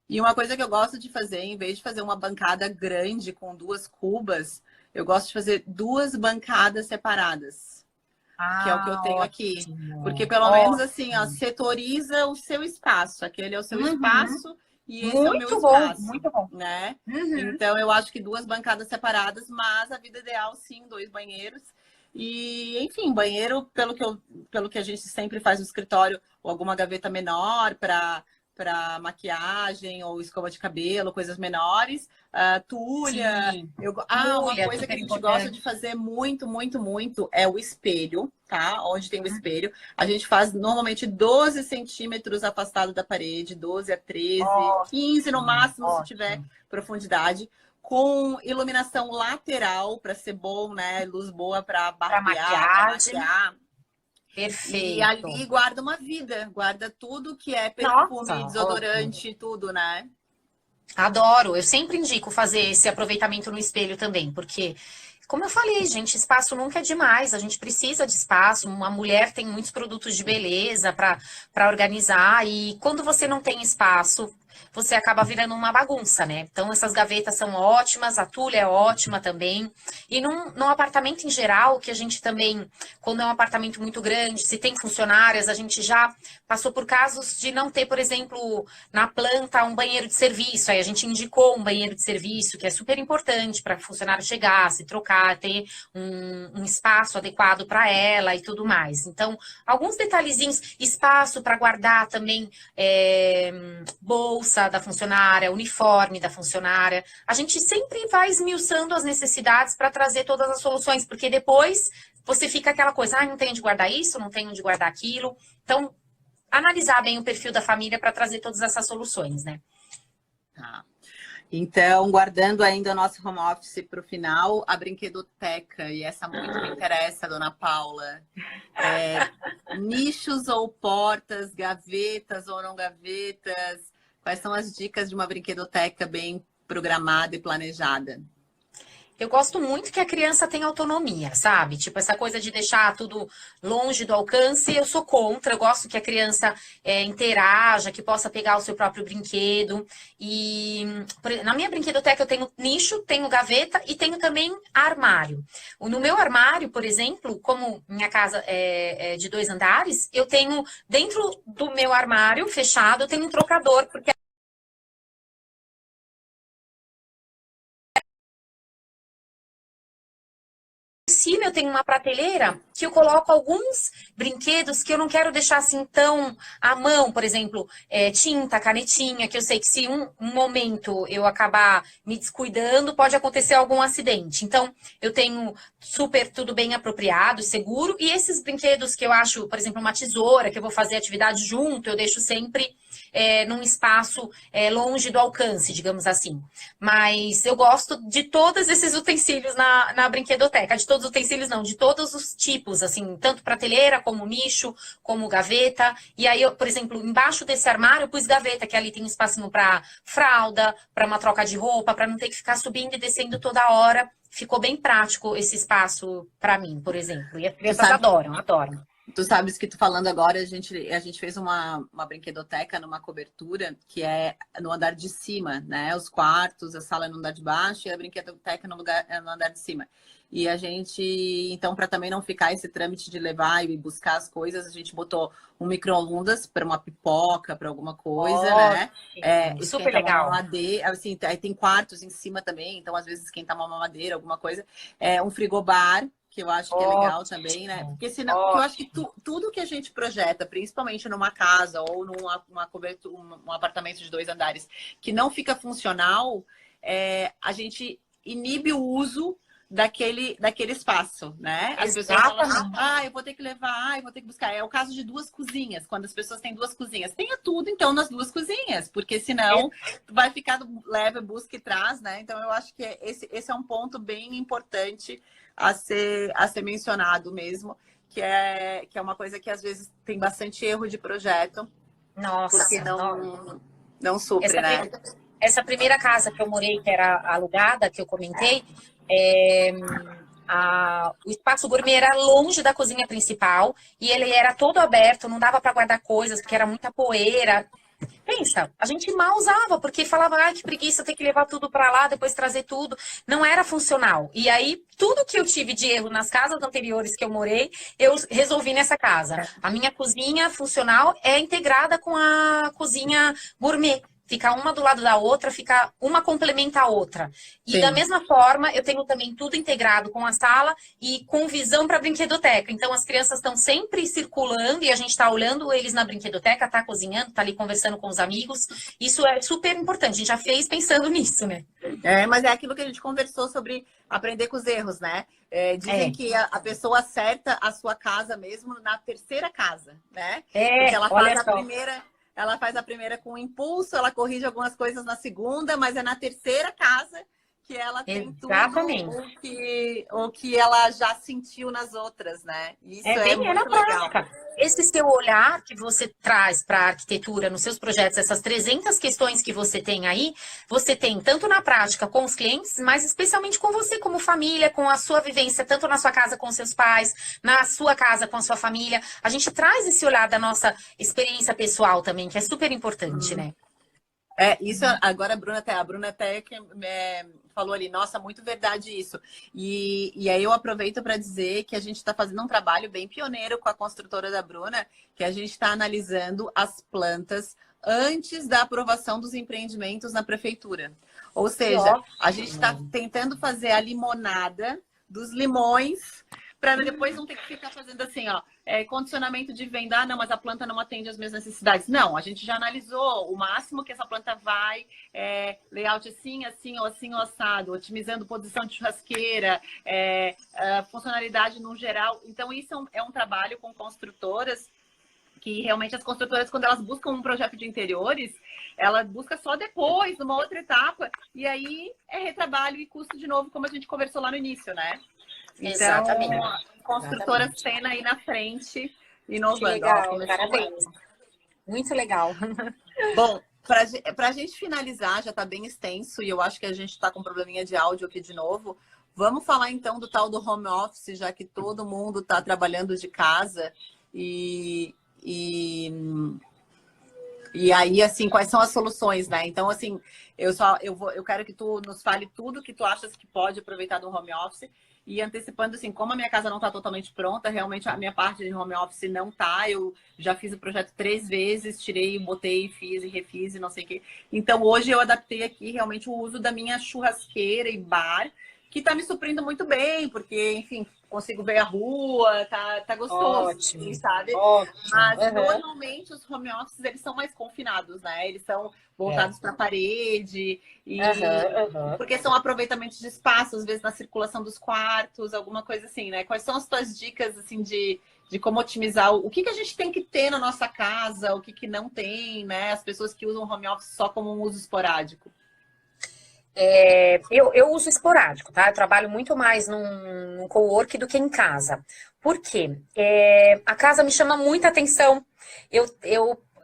E uma coisa que eu gosto de fazer, em vez de fazer uma bancada grande com duas cubas, eu gosto de fazer duas bancadas separadas, que é o que eu Ah, tenho aqui. Porque ótimo, pelo menos assim, ó, ótimo. setoriza o seu espaço. Aquele é o seu Uhum. espaço e esse é o meu Muito bom, espaço, muito bom. né? Uhum. Então eu acho que duas bancadas separadas, mas a vida ideal sim, dois banheiros. E, enfim, banheiro, pelo que a gente sempre faz no escritório, ou alguma gaveta menor para maquiagem ou escova de cabelo, coisas menores. Tulha. Sim, Uma mulher, coisa que a super gente gosta importante. de fazer muito, muito, muito é o espelho, tá? Onde tem o espelho. A gente faz normalmente 12 centímetros afastado da parede, 12 a 13, 15 no Ótimo, máximo, se tiver ótimo. profundidade, com iluminação lateral para ser bom, né? Luz boa para Para barbear, para maquiagem, maquiar. E perfeito. ali guarda uma vida, guarda tudo que é perfume, Nossa, ótimo. desodorante, tudo, né? Adoro. Eu sempre indico fazer esse aproveitamento no espelho também, porque, como eu falei, gente, espaço nunca é demais. A gente precisa de espaço. Uma mulher tem muitos produtos de beleza para organizar e quando você não tem espaço, você acaba virando uma bagunça, né? Então, essas gavetas são ótimas, a tulha é ótima também. E num apartamento em geral, que a gente também, quando é um apartamento muito grande, se tem funcionárias, a gente já passou por casos de não ter, por exemplo, na planta um banheiro de serviço. Aí a gente indicou um banheiro de serviço, que é super importante para funcionário chegar, se trocar, ter um espaço adequado para ela e tudo mais. Então, alguns detalhezinhos, espaço para guardar também bolsa da funcionária, uniforme da funcionária. A gente sempre vai esmiuçando as necessidades para trazer todas as soluções, porque depois você fica aquela coisa, não tenho de guardar isso, não tenho de guardar aquilo. Então, analisar bem o perfil da família para trazer todas essas soluções, né? Tá. Então, guardando ainda o nosso home office para o final, a brinquedoteca, e essa muito me interessa, dona Paula. Nichos ou portas, gavetas ou não gavetas? Quais são as dicas de uma brinquedoteca bem programada e planejada? Eu gosto muito que a criança tenha autonomia, sabe? Tipo, essa coisa de deixar tudo longe do alcance, eu sou contra. Eu gosto que a criança interaja, que possa pegar o seu próprio brinquedo. E na minha brinquedoteca eu tenho nicho, tenho gaveta e tenho também armário. No meu armário, por exemplo, como minha casa é de 2 andares, eu tenho dentro do meu armário fechado, eu tenho um trocador, porque em cima eu tenho uma prateleira que eu coloco alguns brinquedos que eu não quero deixar assim tão à mão, por exemplo, tinta, canetinha, que eu sei que se um momento eu acabar me descuidando, pode acontecer algum acidente. Então, eu tenho super tudo bem apropriado, seguro, e esses brinquedos que eu acho, por exemplo, uma tesoura, que eu vou fazer atividade junto, eu deixo sempre num espaço longe do alcance, digamos assim. Mas eu gosto de todos esses utensílios na brinquedoteca. De todos os utensílios, não, de todos os tipos, assim, tanto prateleira, como nicho, como gaveta. E aí, eu, por exemplo, embaixo desse armário eu pus gaveta, que ali tem um espacinho para fralda, para uma troca de roupa, para não ter que ficar subindo e descendo toda hora. Ficou bem prático esse espaço para mim, por exemplo. E as crianças adoram, adoram. Tu sabes que tu falando agora, a gente fez uma brinquedoteca numa cobertura que é no andar de cima, né? Os quartos, a sala no andar de baixo e a brinquedoteca no andar de cima. E a gente, então, para também não ficar esse trâmite de levar e buscar as coisas, a gente botou um micro-ondas para uma pipoca, para alguma coisa, né? Super legal. Uma mamadeira, assim, aí tem quartos em cima também, então às vezes esquentar uma mamadeira, alguma coisa. Um frigobar, que eu acho que é legal também, né? Porque senão, porque eu acho que tudo que a gente projeta, principalmente numa casa ou numa cobertura, um apartamento de 2 andares, que não fica funcional, a gente inibe o uso daquele espaço, né? As pessoas falam, eu vou ter que levar, eu vou ter que buscar. É o caso de 2 cozinhas, quando as pessoas têm 2 cozinhas. Tenha tudo, então, nas 2 cozinhas, porque senão vai ficar leva, busca e traz, né? Então, eu acho que esse é um ponto bem importante a ser mencionado mesmo, que é uma coisa que às vezes tem bastante erro de projeto. Nossa, porque não supre, né? Essa primeira casa que eu morei, que era alugada, que eu comentei, o espaço gourmet era longe da cozinha principal e ele era todo aberto, não dava para guardar coisas, porque era muita poeira. Pensa, a gente mal usava, porque falava, ai, que preguiça ter que levar tudo para lá, depois trazer tudo. Não era funcional. E aí, tudo que eu tive de erro nas casas anteriores que eu morei, eu resolvi nessa casa. A minha cozinha funcional é integrada com a cozinha gourmet. Fica uma do lado da outra, fica uma complementa a outra. E Sim. Da mesma forma, eu tenho também tudo integrado com a sala e com visão para a brinquedoteca. Então, as crianças estão sempre circulando e a gente está olhando eles na brinquedoteca, está cozinhando, está ali conversando com os amigos. Isso é super importante. A gente já fez pensando nisso, né? Mas é aquilo que a gente conversou sobre aprender com os erros, né? Dizem que a pessoa acerta a sua casa mesmo na 3ª casa, né? Porque ela faz a primeira... Ela faz a primeira com impulso, ela corrige algumas coisas na segunda, mas é na 3ª casa que ela tem tudo o que ela já sentiu nas outras, né? Isso é muito legal. Esse seu olhar que você traz para a arquitetura nos seus projetos, essas 300 questões que você tem aí, você tem tanto na prática com os clientes, mas especialmente com você como família, com a sua vivência, tanto na sua casa com seus pais, na sua casa com a sua família. A gente traz esse olhar da nossa experiência pessoal também, que é super importante, né? Isso agora a Bruna até que falou ali, nossa, muito verdade isso. E aí eu aproveito para dizer que a gente está fazendo um trabalho bem pioneiro com a construtora da Bruna, que a gente está analisando as plantas antes da aprovação dos empreendimentos na prefeitura. Ou seja, a gente está tentando fazer a limonada dos limões para depois não ter que ficar fazendo assim, condicionamento de venda, não, mas a planta não atende às minhas necessidades. Não, a gente já analisou o máximo que essa planta vai, layout assim, ou assado, otimizando posição de churrasqueira, funcionalidade no geral. Então, isso é um trabalho com construtoras, que realmente as construtoras, quando elas buscam um projeto de interiores, ela busca só depois, numa outra etapa, e aí é retrabalho e custo de novo, como a gente conversou lá no início, né? Exatamente. Então, construtora cena aí na frente, inovando. Que legal, parabéns. Muito legal. Bom, para a gente finalizar, já está bem extenso e eu acho que a gente está com um probleminha de áudio aqui de novo. Vamos falar então do tal do home office, já que todo mundo está trabalhando de casa e aí, assim, quais são as soluções, né? Então, assim, eu quero que tu nos fale tudo que tu achas que pode aproveitar do home office. E antecipando, assim, como a minha casa não está totalmente pronta, realmente a minha parte de home office não tá. Eu já fiz o projeto 3 vezes, tirei, botei, fiz e refiz e não sei o quê. Então, hoje eu adaptei aqui realmente o uso da minha churrasqueira e bar, que tá me suprindo muito bem, porque, enfim, consigo ver a rua, tá gostoso, Ótimo, assim, sabe? ótimo. Mas normalmente os home offices, eles são mais confinados, né? Eles são voltados para a parede porque são aproveitamentos de espaço, às vezes na circulação dos quartos, alguma coisa assim, né? Quais são as tuas dicas assim de como otimizar o que a gente tem que ter na nossa casa, o que não tem, né? As pessoas que usam home office só como um uso esporádico. Eu uso esporádico, tá? Eu trabalho muito mais num cowork do que em casa. Por quê? A casa me chama muita atenção.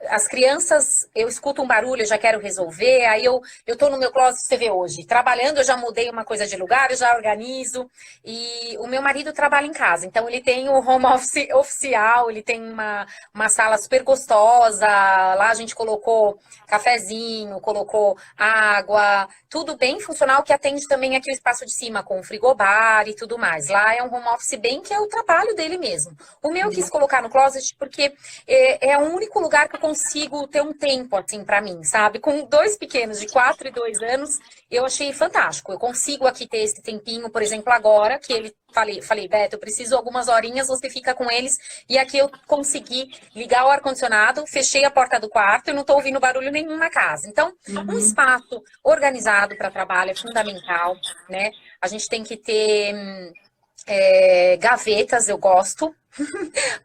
As crianças, eu escuto um barulho, eu já quero resolver, aí eu tô no meu closet, você vê hoje, trabalhando, eu já mudei uma coisa de lugar, eu já organizo, e o meu marido trabalha em casa, então ele tem o home office oficial, ele tem uma sala super gostosa, lá a gente colocou cafezinho, colocou água, tudo bem funcional, que atende também aqui o espaço de cima, com frigobar e tudo mais. Lá é um home office bem que é o trabalho dele mesmo. O meu eu quis colocar no closet porque é o único lugar que eu consigo ter um tempo, assim, para mim, sabe? Com 2 pequenos, de 4 e 2 anos, eu achei fantástico. Eu consigo aqui ter esse tempinho, por exemplo, agora, que ele falei, Beto, eu preciso algumas horinhas, você fica com eles, e aqui eu consegui ligar o ar-condicionado, fechei a porta do quarto e não estou ouvindo barulho nenhum na casa. Então, um espaço organizado para trabalho é fundamental, né? A gente tem que ter gavetas, eu gosto,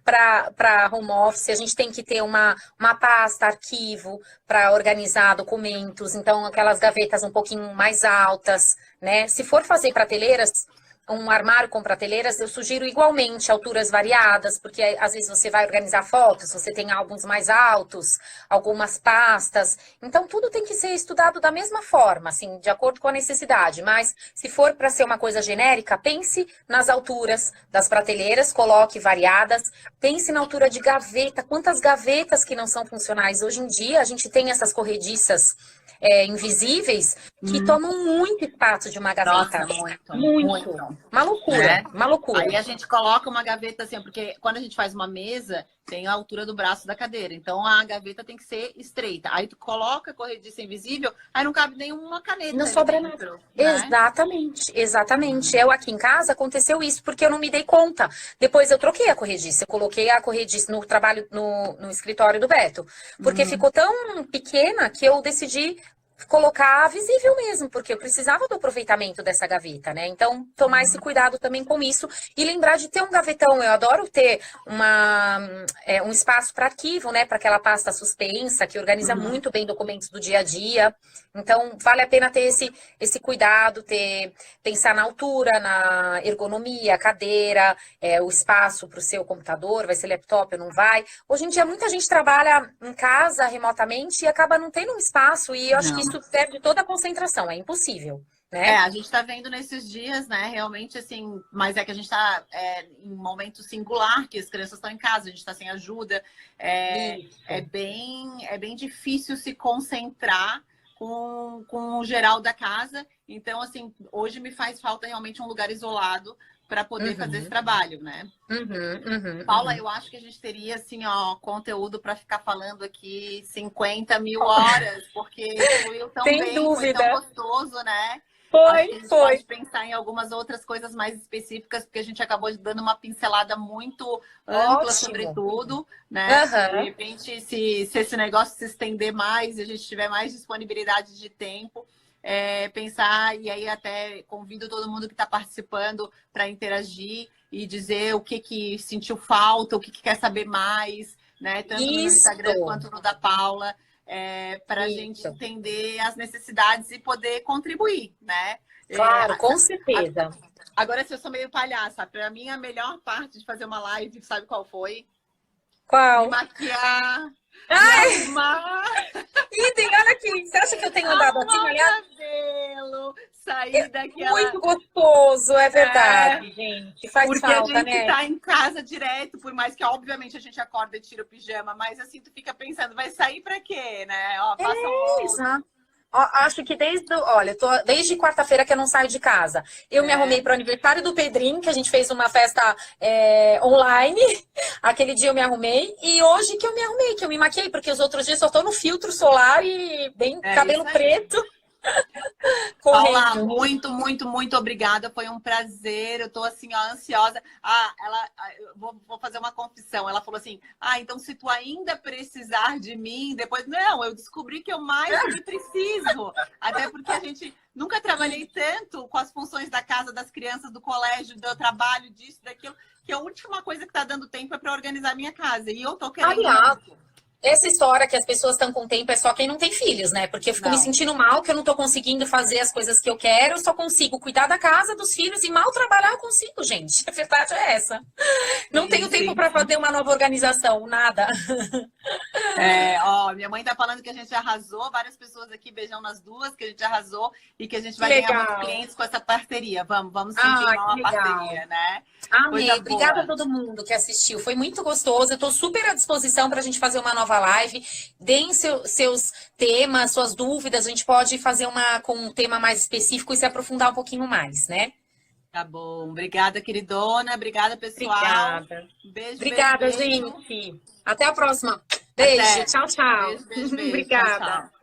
para home office, a gente tem que ter uma pasta, arquivo para organizar documentos, então aquelas gavetas um pouquinho mais altas, né? Se for fazer prateleiras, um armário com prateleiras, eu sugiro igualmente alturas variadas, porque às vezes você vai organizar fotos, você tem álbuns mais altos, algumas pastas, então tudo tem que ser estudado da mesma forma, assim, de acordo com a necessidade, mas se for para ser uma coisa genérica, pense nas alturas das prateleiras, coloque variadas, pense na altura de gaveta, quantas gavetas que não são funcionais. Hoje em dia a gente tem essas corrediças invisíveis que tomam muito espaço de uma gaveta. Nossa, muito. Uma loucura, né? uma loucura. Aí a gente coloca uma gaveta assim, porque quando a gente faz uma mesa, tem a altura do braço da cadeira. Então a gaveta tem que ser estreita. Aí tu coloca a corrediça invisível, aí não cabe nenhuma caneta. Não sobra dentro, nada. Né? Exatamente. Eu aqui em casa aconteceu isso, porque eu não me dei conta. Depois eu troquei a corrediça. Eu coloquei a corrediça no trabalho, no escritório do Beto. Porque ficou tão pequena que eu decidi colocar visível mesmo, porque eu precisava do aproveitamento dessa gaveta, né? Então, tomar esse cuidado também com isso e lembrar de ter um gavetão. Eu adoro ter um espaço para arquivo, né? Para aquela pasta suspensa, que organiza muito bem documentos do dia a dia. Então, vale a pena ter esse cuidado, pensar na altura, na ergonomia, cadeira, o espaço para o seu computador, vai ser laptop ou não vai. Hoje em dia, muita gente trabalha em casa remotamente e acaba não tendo um espaço, e eu acho que isso perde toda a concentração, é impossível. Né? A gente está vendo nesses dias, né? Realmente, assim, mas é que a gente está em um momento singular, que as crianças estão em casa, a gente está sem ajuda. É bem difícil se concentrar com o geral da casa. Então, assim, hoje me faz falta realmente um lugar isolado para poder fazer esse trabalho, né? Paula, eu acho que a gente teria, assim, conteúdo para ficar falando aqui 50 mil horas, porque fluiu tão Sem bem, dúvida. foi tão gostoso, né? Foi. A gente pode pensar em algumas outras coisas mais específicas, porque a gente acabou dando uma pincelada muito ampla sobre tudo, né? De repente, se esse negócio se estender mais, e a gente tiver mais disponibilidade de tempo, pensar, e aí até convido todo mundo que está participando para interagir e dizer o que sentiu falta, o que quer saber mais, né? Tanto no meu Instagram quanto no da Paula. Para a gente entender as necessidades e poder contribuir, né? Claro, com certeza. Agora, se eu sou meio palhaça, para mim a melhor parte de fazer uma live, sabe qual foi? Qual? Me maquiar, me arrumar. Idem, olha aqui, você acha que eu tenho andado assim, olhar? Cabelo, sair daquela... Muito gostoso, é verdade, gente. Faz porque falta, a gente né? tá em casa direto, por mais que, obviamente, a gente acorda e tira o pijama, mas assim, tu fica pensando, vai sair pra quê, né? Exato. Acho que desde quarta-feira que eu não saio de casa. Eu me arrumei para o aniversário do Pedrinho, que a gente fez uma festa online. Aquele dia eu me arrumei. E hoje que eu me arrumei, que eu me maquiei, porque os outros dias só tô no filtro solar e bem cabelo preto. Paula, Correndo. muito, muito, muito obrigada. Foi um prazer. Eu tô assim, ó, ansiosa. Eu vou fazer uma confissão. Ela falou assim: então se tu ainda precisar de mim, depois. Não, eu descobri que eu mais que preciso. Até porque a gente nunca trabalhei tanto com as funções da casa, das crianças, do colégio, do trabalho, disso, daquilo, que a última coisa que tá dando tempo é para organizar a minha casa. E eu tô querendo. Aliás, essa história que as pessoas estão com tempo é só quem não tem filhos, né? Porque eu fico me Não. sentindo mal que eu não tô conseguindo fazer as coisas que eu quero, eu só consigo cuidar da casa, dos filhos e mal trabalhar eu consigo, gente. A verdade é essa. Não tenho tempo Sim. para fazer uma nova organização, nada. Minha mãe tá falando que a gente arrasou, várias pessoas aqui, beijão nas duas, que a gente arrasou e que a gente Que vai ganhar muitos legal. clientes com essa parceria. Vamos sim firmar Que uma legal. parceria, né? Amei. Coisa Obrigada a boa. todo mundo que assistiu. Foi muito gostoso. Eu tô super à disposição para a gente fazer uma nova live. Deem seus temas, suas dúvidas. A gente pode fazer uma com um tema mais específico e se aprofundar um pouquinho mais, né? Tá bom. Obrigada, queridona. Obrigada, pessoal. Obrigada. Beijo, Obrigada, beijo, beijo. gente. Até a próxima. Beijo. Até. Tchau, tchau. Beijo, beijo, beijo. Tchau, Obrigada. tchau.